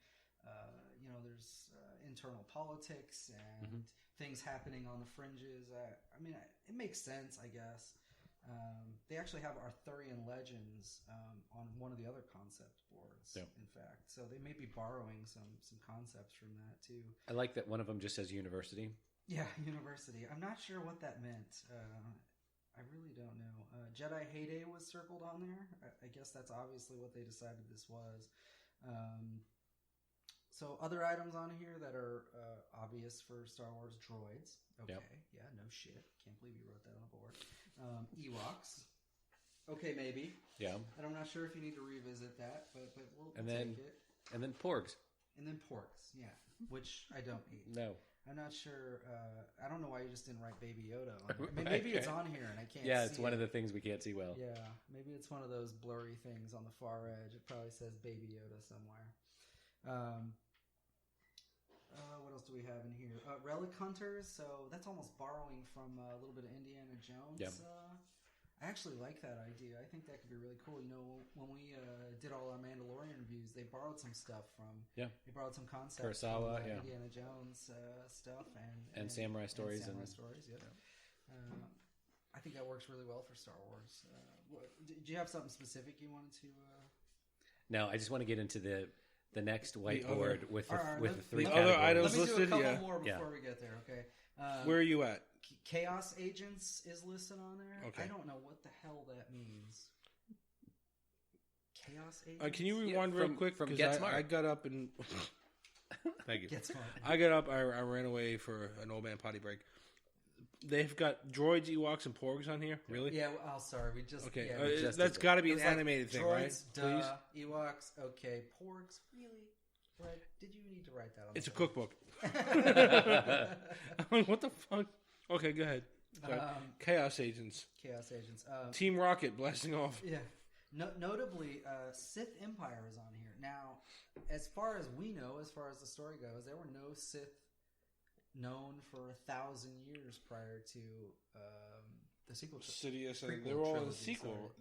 there's internal politics and things happening on the fringes. I mean, it makes sense, I guess. They actually have Arthurian legends on one of the other concept boards, in fact. So they may be borrowing some concepts from that, too. I like that one of them just says university. Yeah, university. I'm not sure what that meant. I really don't know. Jedi Heyday was circled on there. I guess that's obviously what they decided this was. So other items on here that are obvious for Star Wars: droids. Okay, yeah, no shit. Can't believe you wrote that on the board. Ewoks. Okay, maybe. Yeah. And I'm not sure if you need to revisit that, but we'll take it. And then porgs. And then porks, yeah, which I don't eat. No. I'm not sure. I don't know why you just didn't write Baby Yoda on there. I mean, maybe it's on here and I can't see it. Yeah, it's one of the things we can't see well. Yeah, maybe it's one of those blurry things on the far edge. It probably says Baby Yoda somewhere. What else do we have in here? Relic Hunters. So that's almost borrowing from a little bit of Indiana Jones. Yep. I actually like that idea. I think that could be really cool. You know, when we did all our Mandalorian reviews, they borrowed some stuff from. Yeah. They borrowed some concepts Kurosawa, from Indiana Jones stuff and samurai stories and samurai stories. Yeah. I think that works really well for Star Wars. Did you have something specific you wanted to? No, I just want to get into the next whiteboard with the three other categories. items Let me do a listed, couple more before we get there. Okay. Where are you at? Chaos Agents is listed on there. Okay. I don't know what the hell that means. Chaos Agents? Can you rewind real quick? From Get Smart. I got up and... Thank you. Get Smart. I got up, I ran away for an old man potty break. They've got droids, Ewoks, and Porgs on here? Really? Yeah, sorry. We just... Okay, Yeah, we just that's got to be an It was like animated thing, droids, right? Please? Ewoks, okay. Porgs, really? Right? Did you need to write that on It's a the cookbook. What the fuck? Okay, go ahead. Chaos Agents. Chaos Agents. Team Rocket blasting off. Yeah. Notably, Sith Empire is on here. Now, as far as we know, as far as the story goes, there were no Sith known for 1,000 years prior to the sequel. Sidious, and they were all in the sequel.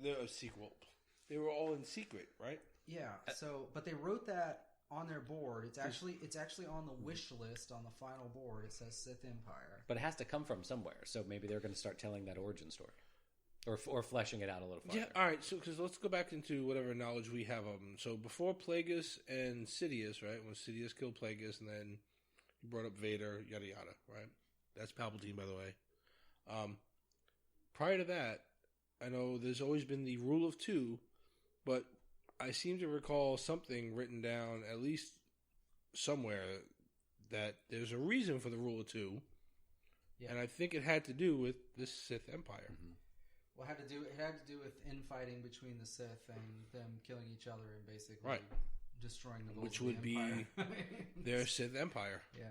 They were all in secret, right? Yeah. So, but they wrote that on their board. It's actually on the wish list on the final board. It says Sith Empire. But it has to come from somewhere. So maybe they're going to start telling that origin story, or fleshing it out a little farther. Yeah. All right. So, because let's go back into whatever knowledge we have of them. So before Plagueis and Sidious, right? When Sidious killed Plagueis, and then he brought up Vader, yada yada, right? That's Palpatine, by the way. Prior to that, I know there's always been the rule of two, but I seem to recall something written down, at least somewhere, that there's a reason for the rule of two, and I think it had to do with this Sith Empire. Mm-hmm. Well, it had to do with infighting between the Sith and them killing each other and basically destroying the goals Which of would the Empire. be their Sith Empire. Yeah,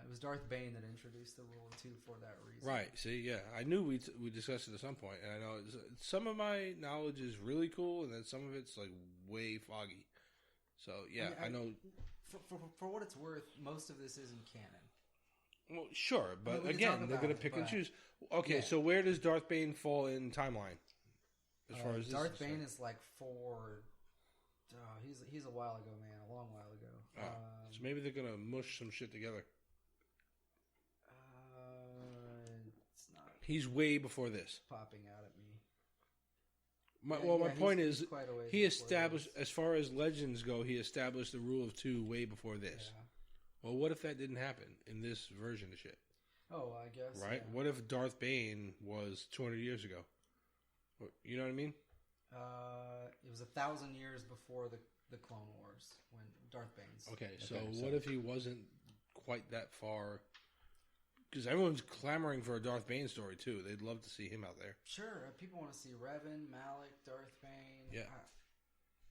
it was Darth Bane that introduced the rule of two for that reason. Right. See, yeah, I knew we discussed it at some point, and I know some of my knowledge is really cool, and then some of it's like way foggy. So yeah, I know. For what it's worth, most of this isn't canon. Well, sure, but we can again, talk they're about going to it, pick and but- choose. Okay, Yeah. so where does Darth Bane fall in timeline? As far as this Darth is Bane concerned? is like he's a while ago, man, a long while ago. So maybe they're going to mush some shit together. It's not He's way before this. popping out at me. My point is, he's quite a ways he before established, this. as far as legends go, he established the rule of two way before this. Yeah. Well, what if that didn't happen in this version of shit? Oh, I guess. Right? Yeah. What if Darth Bane was 200 years ago? You know what I mean? It was 1,000 years before the Clone Wars when Darth Bane's. Okay, so what if he wasn't quite that far? Because everyone's clamoring for a Darth Bane story, too. They'd love to see him out there. Sure, people want to see Revan, Malik, Darth Bane. Yeah.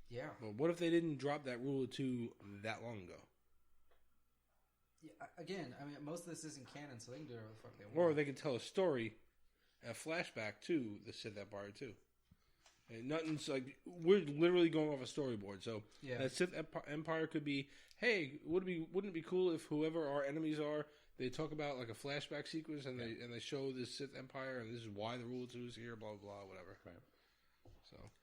Yeah. But what if they didn't drop that rule of two that long ago? Yeah, again, I mean, most of this isn't canon, so they can do whatever the fuck they want. Or they could tell a story, a flashback to the Sith Empire, too. And nothing's like, we're literally going off a storyboard. So that Sith Empire could be, hey, wouldn't it be cool if whoever our enemies are, they talk about like a flashback sequence and they show this Sith Empire and this is why the rule of two is here, blah, blah, blah, whatever. Right.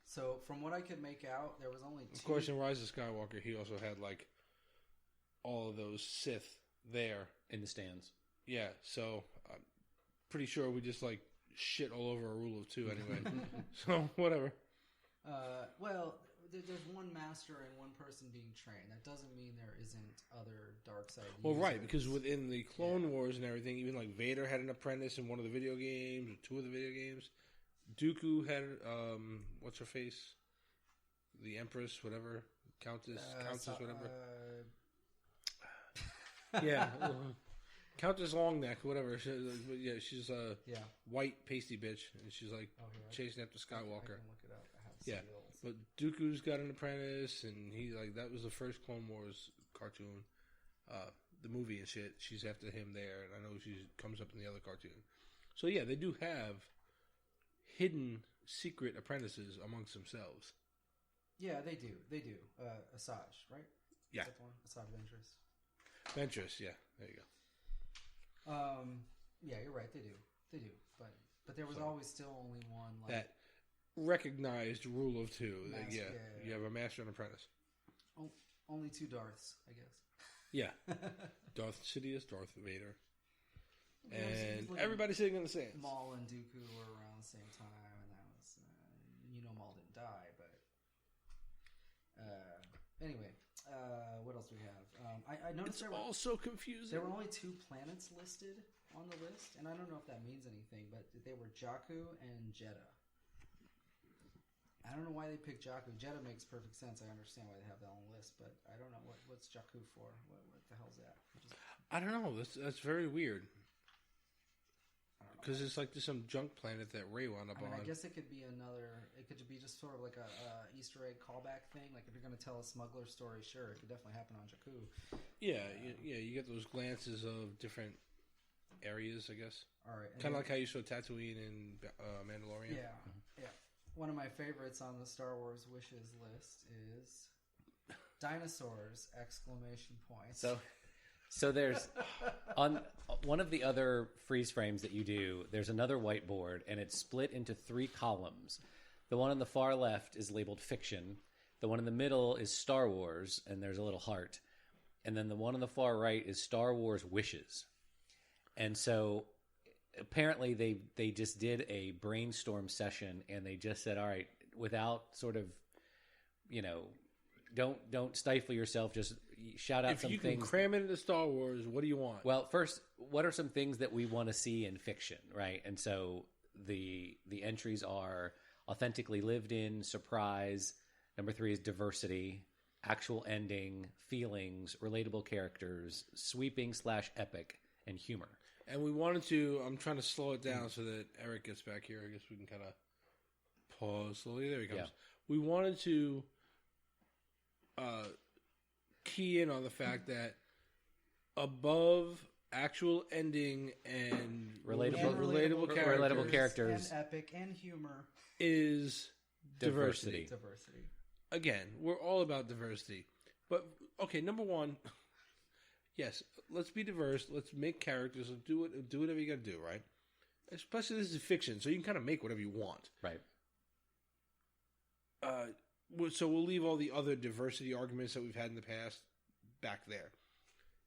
So from what I could make out, there was only two. Of course, in Rise of Skywalker, he also had like all of those Sith there. In the stands. Yeah, so I'm pretty sure we just like shit all over a rule of two anyway. So, whatever. Well, there's one master and one person being trained. That doesn't mean there isn't other dark side users. Well, right, because within the Clone Wars and everything, even like Vader had an apprentice in one of the video games, or two of the video games. Dooku had, what's her face? The Empress, whatever. Countess, whatever. Yeah. Countess Longneck, whatever. She's a white pasty bitch, and she's like chasing after Skywalker. I can look it up. I have seals. But Dooku's got an apprentice, and he that was the first Clone Wars cartoon, the movie and shit. She's after him there, and I know she comes up in the other cartoon. So yeah, they do have hidden secret apprentices amongst themselves. Yeah, they do. Asajj, right? Yeah. Is that the one? Asajj Ventress. Ventress, yeah. There you go. Yeah, you're right. They do. But there was always still only one. Like, recognized rule of two. Master, Yeah, you have a master and apprentice. Only 2 Darths, I guess. Yeah, Darth Sidious, Darth Vader, Yeah, it and was like everybody sitting in the sands. Maul and Dooku were around the same time, and that was Maul didn't die, but anyway, what else do we have? I noticed It's all so confusing. there were only 2 planets listed on the list, and I don't know if that means anything, but they were Jakku and Jeddah. I don't know why they picked Jakku. Jeddah makes perfect sense. I understand why they have that on the list, but I don't know what's Jakku for. What the hell's that? I don't know. That's very weird. Because it's like just some junk planet that Rey wound up on. I guess it could be another. It could be just sort of like a Easter egg callback thing. Like if you're going to tell a smuggler story, sure, it could definitely happen on Jakku. Yeah, you get those glances of different areas, I guess. All right, Kind of like how you saw Tatooine in Mandalorian. Yeah. One of my favorites on the Star Wars wishes list is dinosaurs! ! So there's on one of the other freeze frames that you do, there's another whiteboard, and it's split into 3 columns. The one on the far left is labeled fiction. The one in the middle is Star Wars, and there's a little heart. And then the one on the far right is Star Wars wishes. And so apparently they just did a brainstorm session, and they just said, all right, without sort of, don't stifle yourself, just shout out some things. If you can cram it into Star Wars, what do you want? Well, first, what are some things that we want to see in fiction, right? And so the entries are authentically lived in, surprise. Number 3 is diversity, actual ending, feelings, relatable characters, sweeping / epic, and humor. And we wanted to, I'm trying to slow it down so that Eric gets back here. I guess we can kind of pause slowly. There he comes. Yeah. We wanted to key in on the fact that above actual ending and relatable characters and epic and humor is diversity. Diversity. Again, we're all about diversity. But, okay, number 1, yes, let's be diverse. Let's make characters. Let's do whatever you got to do, right? Especially this is fiction, so you can kind of make whatever you want. Right. So we'll leave all the other diversity arguments that we've had in the past back there.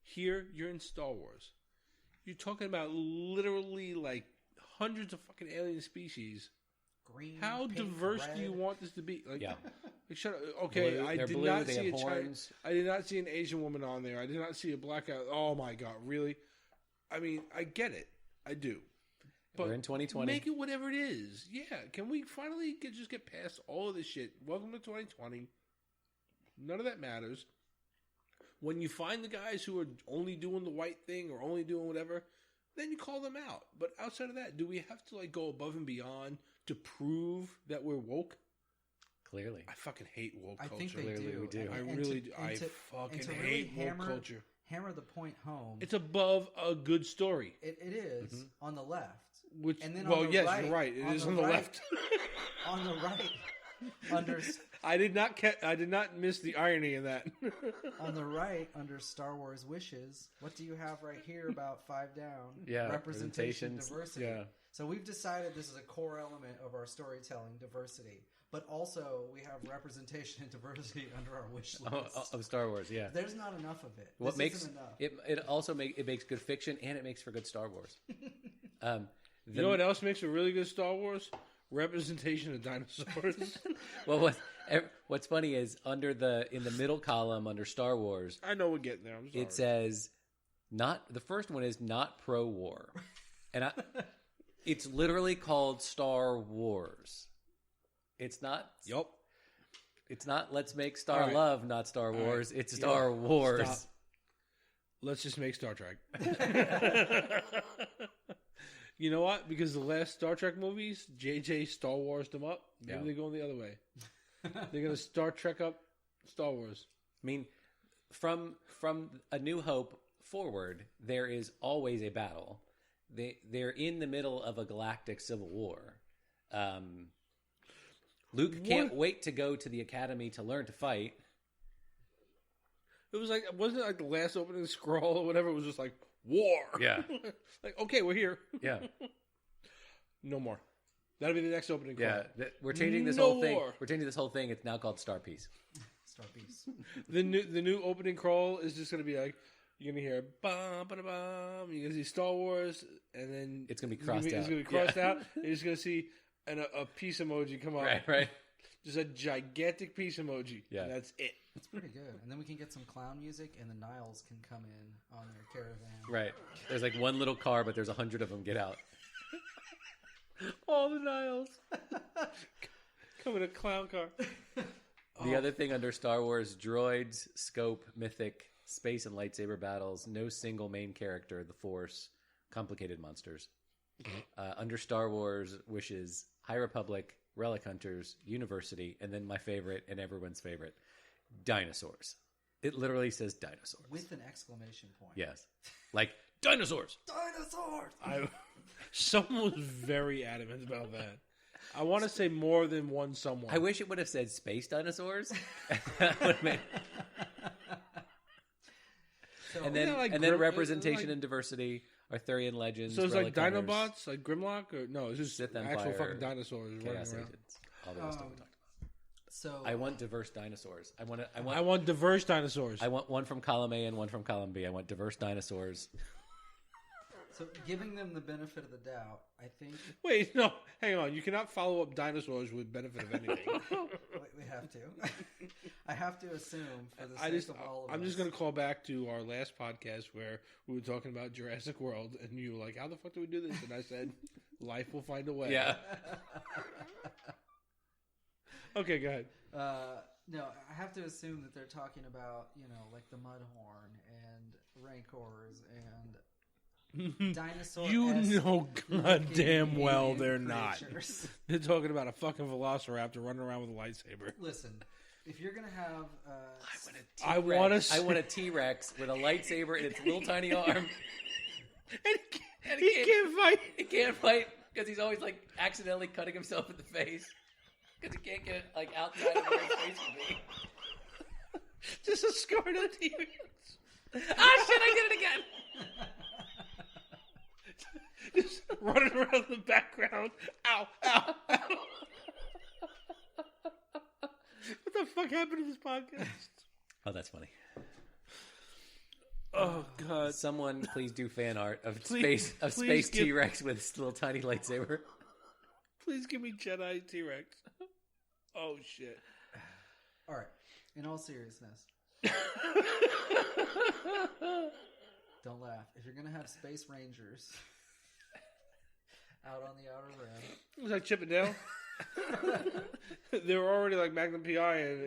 Here, you're in Star Wars. You're talking about literally like hundreds of fucking alien species. Green, how pink, diverse red. do you want this to be? Like, Yeah. Like, shut up. Okay, Blue, I they're did blue, not they see have a horns. I did not see an Asian woman on there. I did not see a black guy. Oh my god, really? I mean, I get it. I do. But we're in 2020. Make it whatever it is. Yeah. Can we finally just get past all of this shit? Welcome to 2020. None of that matters. When you find the guys who are only doing the white thing or only doing whatever, then you call them out. But outside of that, do we have to like go above and beyond to prove that we're woke? Clearly. I fucking hate woke culture. I think they Clearly do. we do. I And really to- do. and I to- fucking and to hate really woke culture. Hammer the point home. It's above a good story. It is on the left. Which, And then well, on the yes, right, you're right. It on is the on the right- left. On the right, under I did not miss the irony in that. on the right under Star Wars wishes. What do you have right here about 5 down? Yeah, representation, representations, diversity. yeah. So we've decided this is a core element of our storytelling, diversity. But also we have representation and diversity under our wish list. Of Star Wars, yeah. There's not enough of it. What This makes isn't enough. it also makes good fiction, and it makes for good Star Wars. You know what else makes a really good Star Wars? Representation of dinosaurs. Well, what's funny is in the middle column under Star Wars, I know we're getting there. I'm sorry. it says the first one is not pro-war, and it's literally called Star Wars. It's not. Yup. It's not. Let's make Star All right. Love, not Star Wars. right. It's Star Wars. Stop. Let's just make Star Trek. You know what? Because the last Star Trek movies, JJ Star Wars them up. Maybe Yeah. they're going the other way. They're going to Star Trek up Star Wars. I mean, from A New Hope forward, there is always a battle. They're in the middle of a galactic civil war. Luke can't wait to go to the academy to learn to fight. It was like, wasn't it like the last opening scroll or whatever? It was just like, war. Yeah. Like, okay, we're here. Yeah. No more. That'll be the next opening call. Yeah, we're changing this No whole thing. war. We're changing this whole thing. It's now called Star Piece. Star Piece. The new opening crawl is just going to be like, you're going to hear bum, ba, bum. You're going to see Star Wars, and then It's going to be crossed out. It's going to be crossed out. And you're just going to see a peace emoji come up. Right. Just a gigantic peace emoji. Yeah. And that's it. It's pretty good. And then we can get some clown music, and the Niles can come in on their caravan. Right. There's like one little car, but there's 100 of them. Get out. All the Niles. Come in a clown car. The other thing under Star Wars, droids, scope, mythic, space and lightsaber battles, no single main character, the Force, complicated monsters. Under Star Wars wishes, High Republic, Relic Hunters, University, and then my favorite and everyone's favorite, dinosaurs. It literally says dinosaurs. With an exclamation point. Yes. Like, dinosaurs! Dinosaurs! Someone was very adamant about that. I want to say more than one someone. I wish it would have said space dinosaurs. That would have made... So, And then, like and then Grim- representation like- and diversity, Arthurian legends. So it's like Relic Hunters, Dinobots, like Grimlock, or no? It's just Sith actual Empire, fucking dinosaurs running Chaos around. agents. All the stuff we talked about. so I want diverse dinosaurs. I I want diverse dinosaurs. I want one from column A and one from column B. I want diverse dinosaurs. So giving them the benefit of the doubt, I think Wait, no, hang on. You cannot follow up dinosaurs with benefit of anything. we have to. I have to assume for the sake of all of us. I'm just going to call back to our last podcast where we were talking about Jurassic World, and you were like, "How the fuck do we do this?" And I said, "Life will find a way." Yeah. Okay, go ahead. No, I have to assume that they're talking about, like the Mudhorn and Rancors and dinosaur. You know goddamn well they're not. creatures. They're talking about a fucking velociraptor running around with a lightsaber. Listen, if you're gonna have, I want to. I want a T-Rex with a lightsaber in its little tiny arm. And he can't fight. He can't fight because he's always like accidentally cutting himself in the face because he can't get it like outside of where his face would be. Just a scarred on T-Rex. Ah, shit! I did it again. Just running around in the background. Ow, ow, ow. What the fuck happened to this podcast? Oh, that's funny. Oh, God. Someone please do fan art of Please space give- T-Rex with his little tiny lightsaber. Please give me Jedi T-Rex. Oh, shit. all right. In all seriousness, don't laugh. If you're gonna have Space Rangers out on the Outer Rim, It was like Chip and Dale. They were already like Magnum PI and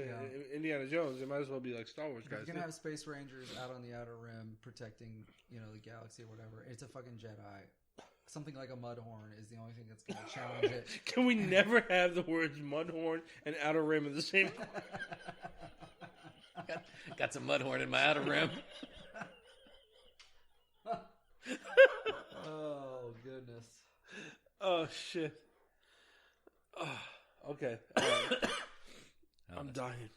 Indiana Jones. They might as well be like Star Wars if guys. you're gonna have Space Rangers out on the Outer Rim protecting, the galaxy or whatever, it's a fucking Jedi. Something like a Mudhorn is the only thing that's gonna challenge it. Can we never have the words Mudhorn and Outer Rim in the same? Got some Mudhorn in my outer rim. Oh goodness. Oh shit. Oh, okay. All right. I'm dying.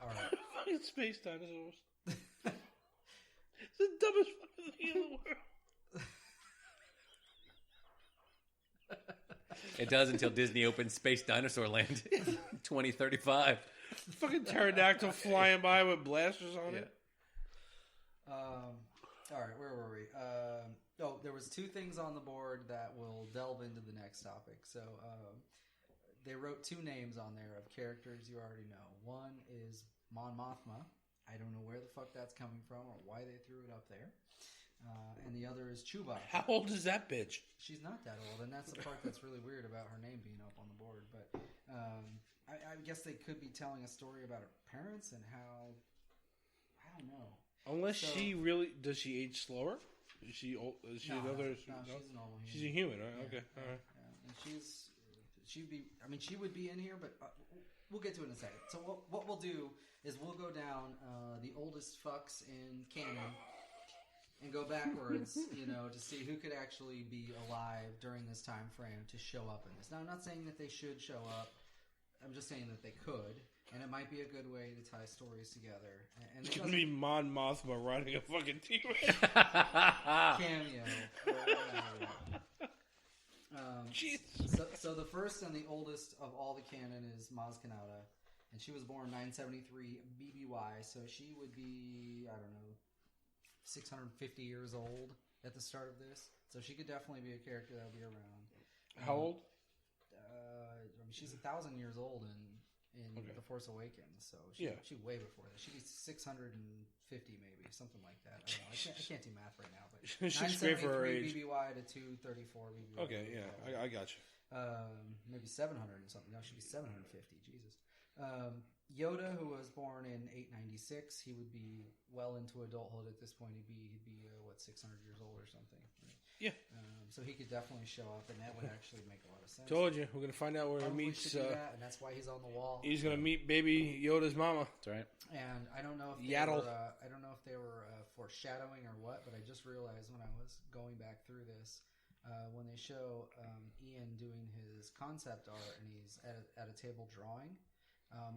All right. Fucking space dinosaurs. It's the dumbest fucking thing in the world. It does until Disney opens Space Dinosaur Land in 2035. Fucking pterodactyl flying by with blasters on it. All right, where were we? There was two things on the board that will delve into the next topic. So they wrote two names on there of characters you already know. One is Mon Mothma. I don't know where the fuck that's coming from or why they threw it up there. And the other is Chewbacca. How old is that bitch? She's not that old, and that's the part that's really weird about her name being up on the board. But I guess they could be telling a story about her parents and how, I don't know. Unless So- she really does, she age slower. Is she old? Is she another? She's normal. She's a human, right? Yeah, Okay, all right. yeah. And she would be in here, but we'll get to it in a second. So what we'll do is we'll go down the oldest fucks in canon and go backwards, to see who could actually be alive during this time frame to show up in this. Now, I'm not saying that they should show up. I'm just saying that they could, and it might be a good way to tie stories together. And It's it gonna doesn't be Mon Mothma riding a fucking T-Rex. cameo. Jeez. So the first and the oldest of all the canon is Maz Kanata, and she was born 973 BBY, so she would be, I don't know, 650 years old at the start of this. So she could definitely be a character that'll be around. How old? She's 1,000 years old in The Force Awakens, so she's way before that. She'd be 650 maybe, something like that. I don't know. I can't do math right now, but She's great for her age. BBY to 234 BBY. Okay, yeah, I got you. Maybe 700 and something. No, she'd be 750. Jesus. Yoda, who was born in 896, he would be well into adulthood at this point. He'd be 600 years old or something. Right? Yeah. So he could definitely show up, and that would actually make a lot of sense. Told you, we're gonna find out where Probably he meets. should do that, and that's why he's on the wall. He's gonna meet baby Yoda's mama. That's right. And I don't know if Yaddle. I don't know if they were foreshadowing or what, but I just realized when I was going back through this, when they show Ian doing his concept art and he's at a table drawing,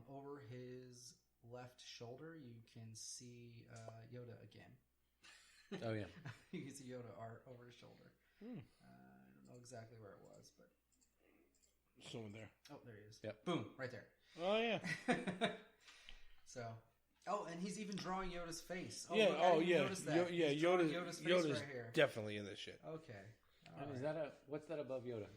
over his left shoulder you can see Yoda again. Oh yeah, you can see Yoda art over his shoulder. I don't know exactly where it was, but someone there. Oh, there he is. Yep. Boom, right there. Oh yeah. So, and he's even drawing Yoda's face. Yeah. Look, I didn't notice that. Yeah. He's drawing Yoda's face right here. Definitely in this shit. Okay. And is that what's that above Yoda?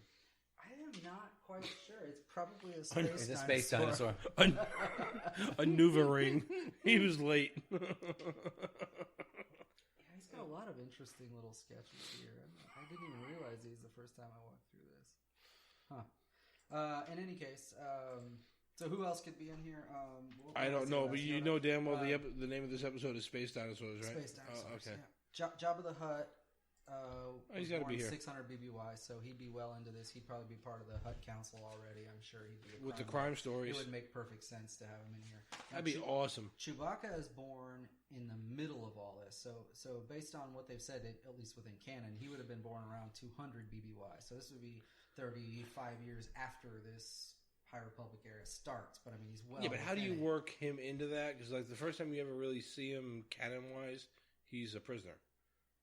I am not quite sure. It's probably a space It's a space dinosaur. A Nuva ring. He was late. Yeah, he's got a lot of interesting little sketches here. I didn't even realize these the first time I walked through this. In any case, so who else could be in here? I don't know, but you know damn well the name of this episode is Space Dinosaurs, right? Space Dinosaurs. Okay. Yeah. Jabba the Hutt. He's got to be here. 600 BBY, so he'd be well into this. He'd probably be part of the Hutt Council already. I'm sure he'd be with the crime stories. It would make perfect sense to have him in here. Now, That'd be awesome. Chewbacca is born in the middle of all this, so based on what they've said, at least within canon, he would have been born around 200 BBY. So this would be 35 years after this High Republic era starts. But I mean, he's well. Yeah, but how do you work him into that? Because like the first time you ever really see him canon-wise, he's a prisoner.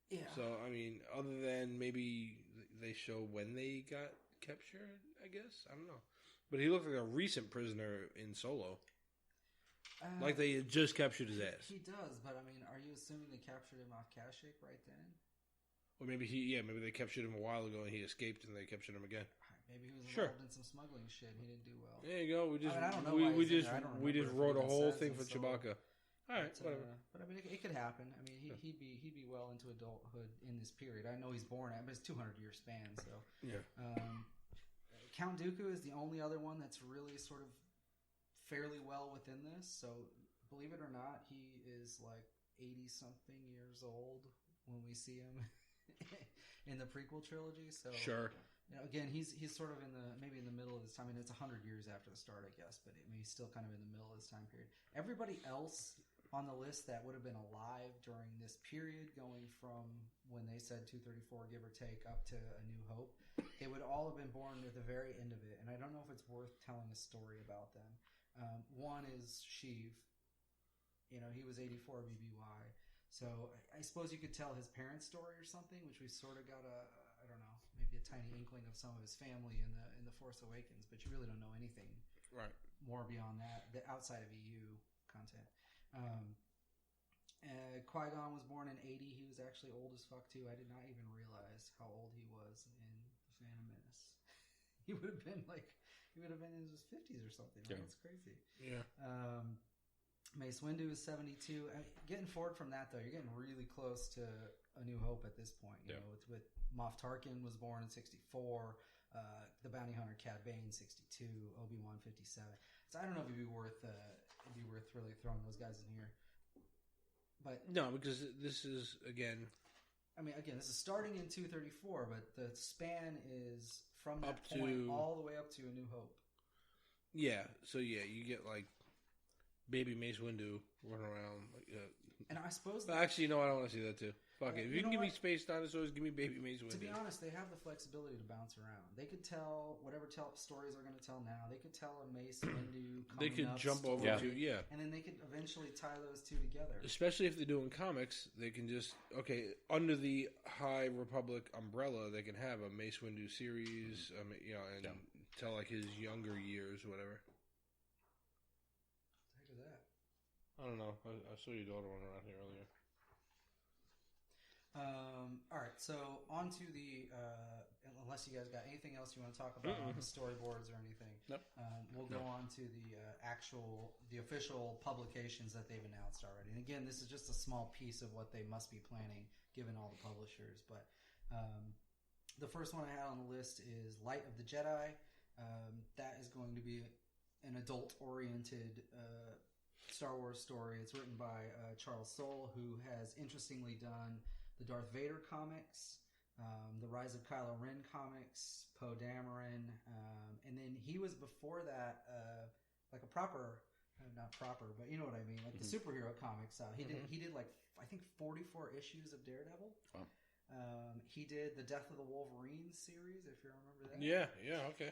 Yeah. So, I mean, other than maybe they show when they got captured, I guess? I don't know. But he looked like a recent prisoner in Solo. Like they had just captured his ass. He does, but I mean, are you assuming they captured him off Kashyyyk right then? Or maybe maybe they captured him a while ago and he escaped and they captured him again. Maybe he was involved in some smuggling shit. He didn't do well. There you go. We just I don't know why we just wrote a whole thing for Chewbacca. All right, whatever. But I mean, it could happen. I mean, he'd be well into adulthood in this period. I know he's born at, but it's 200-year span. So yeah. Count Dooku is the only other one that's really sort of fairly well within this. So believe it or not, he is like 80-something years old when we see him in the prequel trilogy. So sure. You know, again, he's sort of maybe in the middle of this time. I mean, it's 100 years after the start, I guess, but he's still kind of in the middle of this time period. Everybody else on the list that would have been alive during this period, going from when they said 234, give or take, up to A New Hope, they would all have been born at the very end of it. And I don't know if it's worth telling a story about them. One is Sheev. You know, he was 84 BBY. So I suppose you could tell his parents' story or something, which we sort of got I don't know, maybe a tiny inkling of some of his family in the Force Awakens, but you really don't know anything more beyond that, outside of EU content. Qui-Gon was born in 80. He was actually old as fuck too. I did not even realize how old he was in The Phantom Menace. He would have been in his 50s or something. Right? It's crazy. Yeah. Mace Windu is 72. Getting forward from that though, you're getting really close to A New Hope at this point. You know, with Moff Tarkin was born in 64. The Bounty Hunter Cad Bane 62. Obi-Wan 57. So I don't know if it'd be worth really throwing those guys in here. But no, because this is again. I mean, this is starting in 234, but the span is from that point all the way up to A New Hope. Yeah. So yeah, you get like baby Mace Windu running around. And I suppose. Actually, no, I don't want to see that too. Fuck it. If you can give me space dinosaurs, give me baby Mace Windu. To be honest, they have the flexibility to bounce around. They could tell whatever stories they're going to tell now. They could tell a Mace Windu coming They could up jump over story, to, and then they could eventually tie those two together. Especially if they're doing comics, they can just, under the High Republic umbrella, they can have a Mace Windu series, and tell like his younger years, whatever. What the heck is that? I don't know. I saw your daughter running around here earlier. All right, so on to the unless you guys got anything else you want to talk about on the storyboards or anything. Nope. We'll go on to the official publications that they've announced already. And again, this is just a small piece of what they must be planning, given all the publishers. But the first one I had on the list is Light of the Jedi. That is going to be an adult-oriented Star Wars story. It's written by Charles Soule, who has interestingly done the Darth Vader comics, the Rise of Kylo Ren comics, Poe Dameron, and then he was before that like a proper, not proper, but you know what I mean, like the superhero comics. He did like I think 44 issues of Daredevil. Wow. He did the Death of the Wolverine series, if you remember that. Yeah, okay.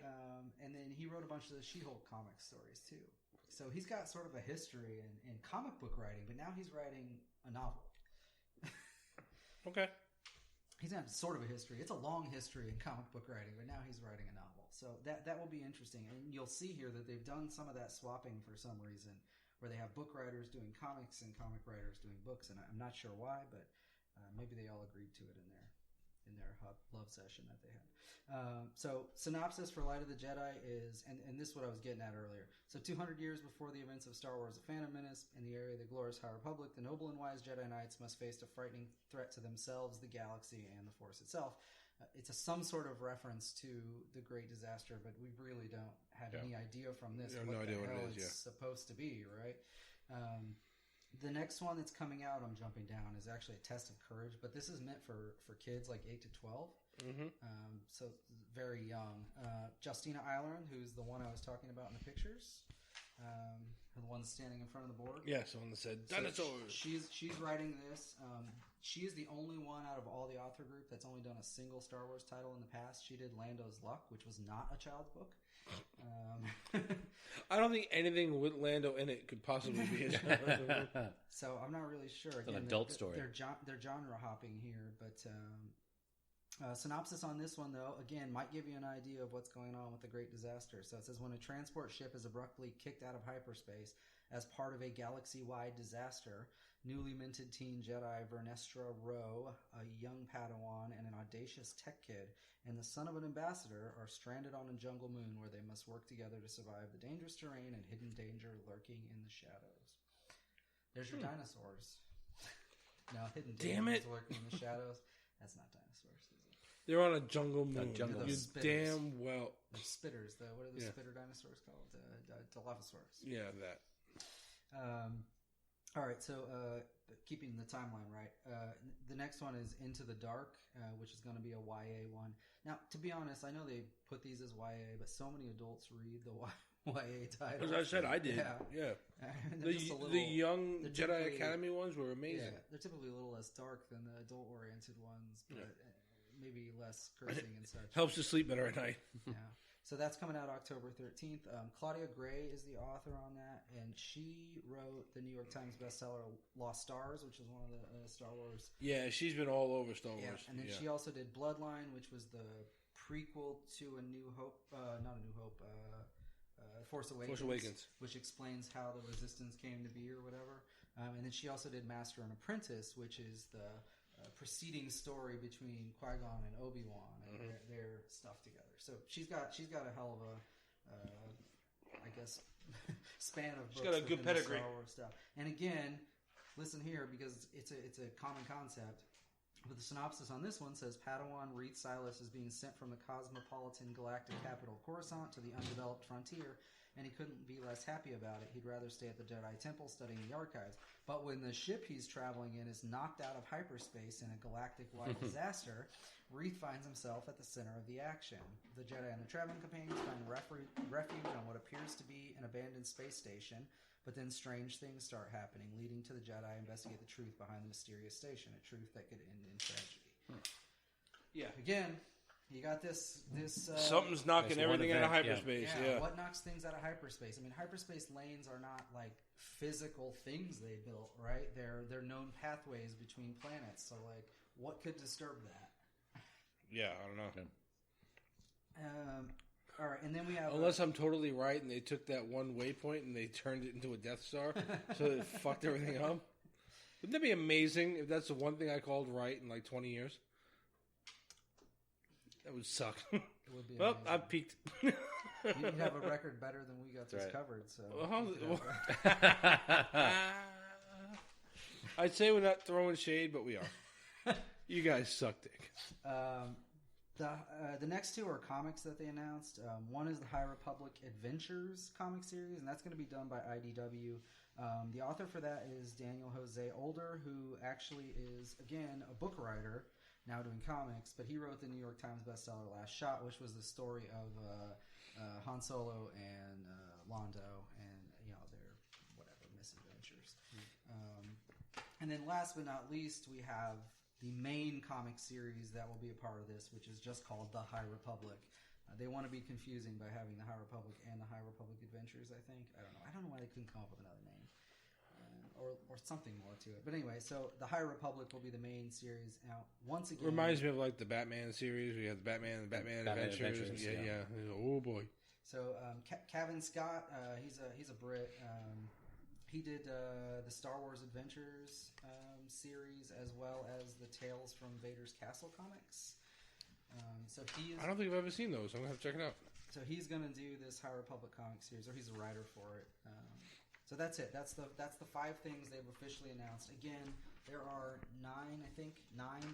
And then he wrote a bunch of the She-Hulk comic stories too. So he's got sort of a history in comic book writing, but now he's writing a novel. Okay. He's got sort of a history. It's a long history in comic book writing, but now he's writing a novel. So that will be interesting. And you'll see here that they've done some of that swapping for some reason, where they have book writers doing comics and comic writers doing books. And I'm not sure why, but maybe they all agreed to it in their love session that they had. So synopsis for Light of the Jedi is, and this is what I was getting at earlier. So 200 years before the events of Star Wars: The Phantom Menace, in the area of the glorious High Republic, the noble and wise Jedi Knights must face a frightening threat to themselves, the galaxy, and the Force itself. It's some sort of reference to the Great Disaster, but we really don't have any idea from this what the hell it's supposed to be, right? The next one that's coming out, I'm jumping down, is actually a Test of Courage, but this is meant for kids like 8 to 12. So very young. Justina Ireland, who's the one I was talking about in the pictures, the one standing in front of the board. Yes, the one that said dinosaurs. So she's writing this. She is the only one out of all the author group that's only done a single Star Wars title in the past. She did Lando's Luck, which was not a child's book. I don't think anything with Lando in it could possibly be a child's book. So I'm not really sure. Again, it's an adult story. They're genre hopping here, but synopsis on this one, though, again, might give you an idea of what's going on with the Great Disaster. So it says, when a transport ship is abruptly kicked out of hyperspace as part of a galaxy-wide disaster, newly minted teen Jedi Vernestra Rowe, a young Padawan, and an audacious tech kid, and the son of an ambassador are stranded on a jungle moon where they must work together to survive the dangerous terrain and hidden danger lurking in the shadows. There's your dinosaurs. No, hidden danger lurking in the shadows. That's not dinosaurs, is it? They're on a jungle moon. You damn well. The spitters. What are the spitter dinosaurs called? Dilophosaurus. Yeah, that. All right, so keeping the timeline right, the next one is Into the Dark, which is going to be a YA one. Now, to be honest, I know they put these as YA, but so many adults read the YA titles. As I said, I did. Yeah. The young Jedi Academy ones were amazing. Yeah, they're typically a little less dark than the adult-oriented ones, but maybe less cursing and such. Helps to sleep better at night. Yeah. So that's coming out October 13th. Claudia Gray is the author on that, and she wrote the New York Times bestseller Lost Stars, which is one of the Star Wars. Yeah, she's been all over Star Wars. And then she also did Bloodline, which was the prequel to A New Hope, not A New Hope, Force Awakens, which explains how the Resistance came to be or whatever. And then she also did Master and Apprentice, which is the preceding story between Qui-Gon and Obi-Wan and their stuff together. So she's got a hell of a, I guess, span of books. She's got a good pedigree. Star Wars stuff. And again, listen here because it's a common concept. But the synopsis on this one says Padawan Reed Silas is being sent from the cosmopolitan galactic capital Coruscant to the undeveloped frontier, and he couldn't be less happy about it. He'd rather stay at the Jedi Temple studying the archives. But when the ship he's traveling in is knocked out of hyperspace in a galactic-wide disaster, Reed finds himself at the center of the action. The Jedi and their traveling companions find refuge on what appears to be an abandoned space station, But then strange things start happening, leading to the Jedi investigate the truth behind the mysterious station, a truth that could end in tragedy. Yeah. Again, you got this something's knocking everything out of hyperspace. Yeah. What knocks things out of hyperspace? I mean, hyperspace lanes are not like physical things they built, right? They're known pathways between planets. So, like, what could disturb that? Yeah, I don't know. All right, and then we have... Unless I'm totally right and they took that one waypoint and they turned it into a Death Star, so it fucked everything up. Wouldn't that be amazing if that's the one thing I called right in like 20 years? That would suck. It would be well, amazing. I've peaked. You'd have a record better than we got this covered. So I'd say we're not throwing shade, but we are. You guys suck dick. The next two are comics that they announced. One is the High Republic Adventures comic series, and that's going to be done by IDW. The author for that is Daniel Jose Older, who actually is, again, a book writer, now doing comics, but he wrote the New York Times bestseller Last Shot, which was the story of Han Solo and Lando and, their whatever misadventures. And then last but not least, we have the main comic series that will be a part of this, which is just called The High Republic. They want to be confusing by having The High Republic and The High Republic Adventures, I think. I don't know why they couldn't come up with another name. Or something more to it. But anyway, so The High Republic will be the main series. Now, once again... Reminds me of like the Batman series. We have the Batman Adventures. Yeah. Oh, boy. So, Kevin Scott, he's a Brit. He did the Star Wars Adventures series, as well as the Tales from Vader's Castle comics. So he is... I don't think I've ever seen those. I'm going to have to check it out. So he's going to do this High Republic comic series, or he's a writer for it. So that's it. That's the 5 things they've officially announced. Again, there are 9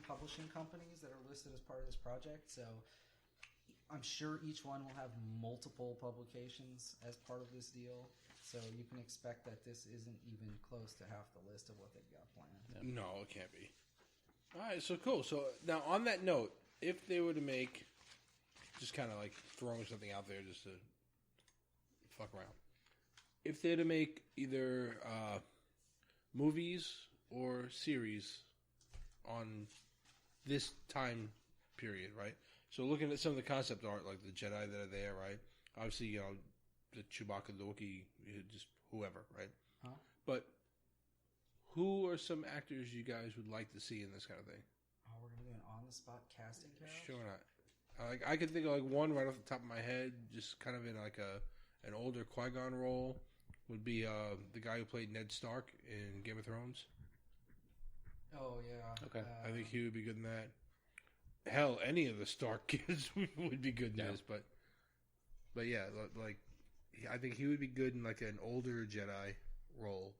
publishing companies that are listed as part of this project. So I'm sure each one will have multiple publications as part of this deal. So you can expect that this isn't even close to half the list of what they've got planned. Yep. No, it can't be. All right, so cool. So now on that note, if they were to make, just kind of like throwing something out there just to fuck around. If they were to make either movies or series on this time period, right? So looking at some of the concept art, like the Jedi that are there, right? Obviously, the Chewbacca, the Wookiee, just whoever, right? Huh? But who are some actors you guys would like to see in this kind of thing? Oh, we're gonna do an on-the-spot casting couch? Sure not. Like I could think of like one right off the top of my head, just kind of in like an older Qui-Gon role. Would be the guy who played Ned Stark in Game of Thrones. Oh yeah. Okay. I think he would be good in that. Hell, any of the Stark kids would be good in this, but yeah, like I think he would be good in like an older Jedi role.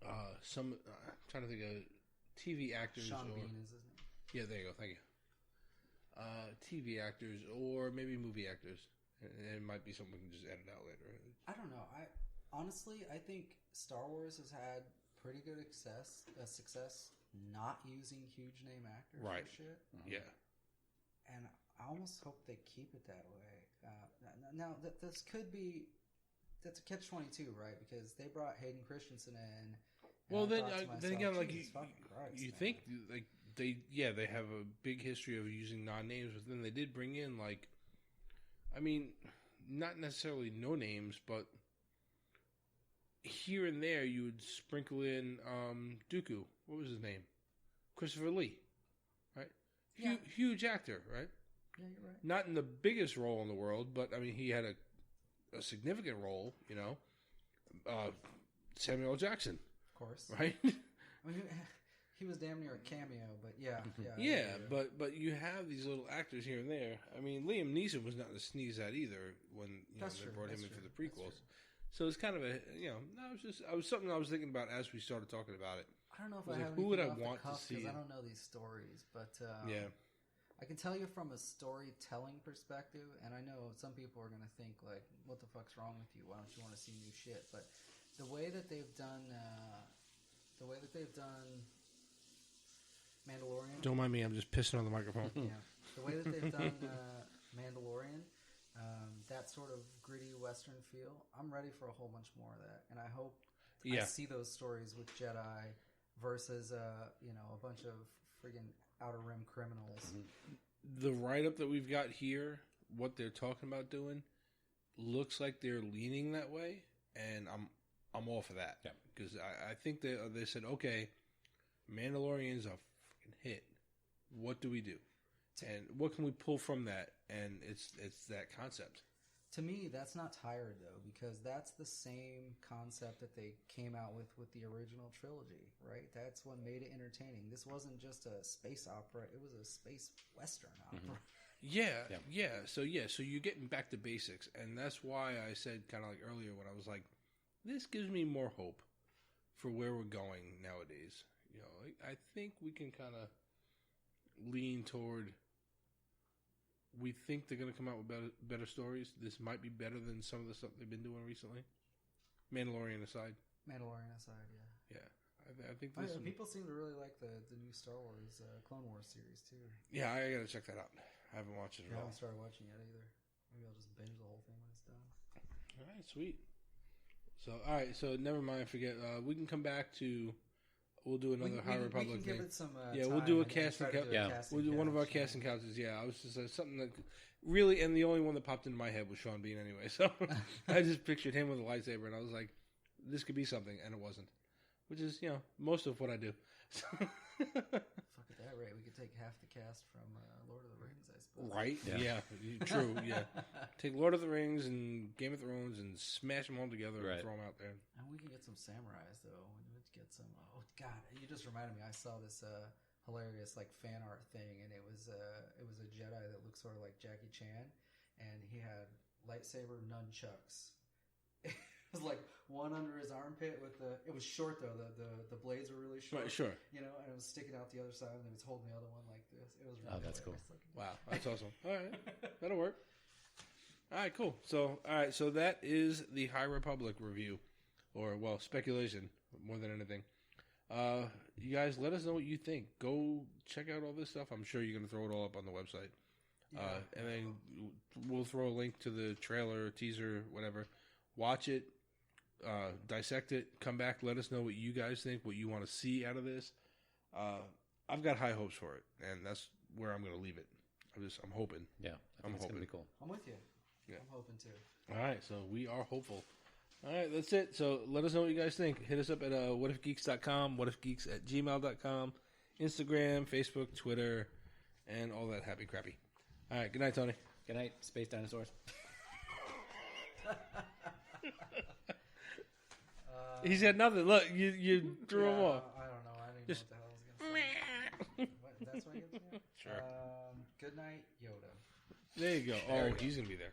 I'm trying to think of TV actors. Sean Bean is his name. Yeah, there you go. Thank you. TV actors or maybe movie actors. It might be something we can just edit out later. I don't know. I think Star Wars has had pretty good success not using huge name actors for shit. Yeah. And I almost hope they keep it that way. Now, that's a catch-22, right? Because they brought Hayden Christensen in. Well, then again, like you think like they have a big history of using non-names, but then they did bring in like. I mean, not necessarily no names, but here and there you would sprinkle in Dooku. What was his name? Christopher Lee, right? Yeah. Huge actor, right? Yeah, you're right. Not in the biggest role in the world, but I mean, he had a significant role, Samuel L. Jackson. Of course. Right? I mean, he was damn near a cameo, but yeah. Yeah, but you have these little actors here and there. I mean, Liam Neeson was not to sneeze at either when they brought him in for the prequels. So it's kind of a I was something I was thinking about as we started talking about it. I don't know if I have like, who would I off the want to cuff, see? because I don't know these stories, but yeah. I can tell you from a storytelling perspective, and I know some people are going to think like, "What the fuck's wrong with you? Why don't you want to see new shit?" But the way that they've done Mandalorian. Don't mind me. I'm just pissing on the microphone. Yeah, the way that they've done Mandalorian, that sort of gritty Western feel. I'm ready for a whole bunch more of that, and I hope I see those stories with Jedi versus a bunch of friggin' Outer Rim criminals. Mm-hmm. The write-up that we've got here, what they're talking about doing, looks like they're leaning that way, and I'm all for that. Yeah. Because I think they said, okay, Mandalorian's a freaking hit. What do we do? And what can we pull from that? And it's that concept. To me, that's not tired, though, because that's the same concept that they came out with the original trilogy, right? That's what made it entertaining. This wasn't just a space opera. It was a space Western opera. Yeah. So you're getting back to basics. And that's why I said kind of like earlier when I was like, this gives me more hope for where we're going nowadays. You know, I think we can kind of lean toward... We think they're going to come out with better stories. This might be better than some of the stuff they've been doing recently. Mandalorian aside. Yeah. I think this people seem to really like the new Star Wars Clone Wars series too. Yeah, I got to check that out. I haven't watched it at all. I haven't started watching it either. Maybe I'll just binge the whole thing when it's done. All right, sweet. So, all right, so never mind. Forget. We can come back to. We'll do another High Republic thing. Give it some, we'll do a casting couch. We'll do one of our casting couches. Yeah, I was just something that really, and the only one that popped into my head was Sean Bean anyway. So I just pictured him with a lightsaber, and I was like, this could be something, and it wasn't. Which is, most of what I do. Fuck at that rate, we could take half the cast from Lord of the Rings, I suppose. Right? Yeah. True. Yeah. Take Lord of the Rings and Game of Thrones and smash them all together and throw them out there. And we can get some samurais though. We would get some. Oh God, you just reminded me. I saw this hilarious fan art thing, and it was a Jedi that looked sort of like Jackie Chan, and he had lightsaber nunchucks. It was like one under his armpit with it was short though, the blades were really short. Right, sure. And it was sticking out the other side, and he was holding the other one like this. It was really that's hilarious. cool. Wow, that's awesome. All right, that'll work. All right, cool. So that is the High Republic review, or speculation more than anything. You guys, let us know what you think. Go check out all this stuff. I'm sure you're going to throw it all up on the website. And then we'll throw a link to the trailer, teaser, whatever. Watch it, dissect it, come back, let us know what you guys think, what you want to see out of this. I've got high hopes for it, and that's where I'm going to leave it. I'm hoping. Yeah, I think it's going to be cool. I'm with you. Yeah. I'm hoping too. All right, so we are hopeful. All right, that's it. So let us know what you guys think. Hit us up at whatifgeeks.com, whatifgeeks@gmail.com, Instagram, Facebook, Twitter, and all that happy crappy. All right, good night, Tony. Good night, space dinosaurs. He said nothing. Look, you threw him off. I don't know. I didn't even know what the hell I was going to say. That's what I get to? Sure. Good night, Yoda. There you go. Oh, he's going to be there.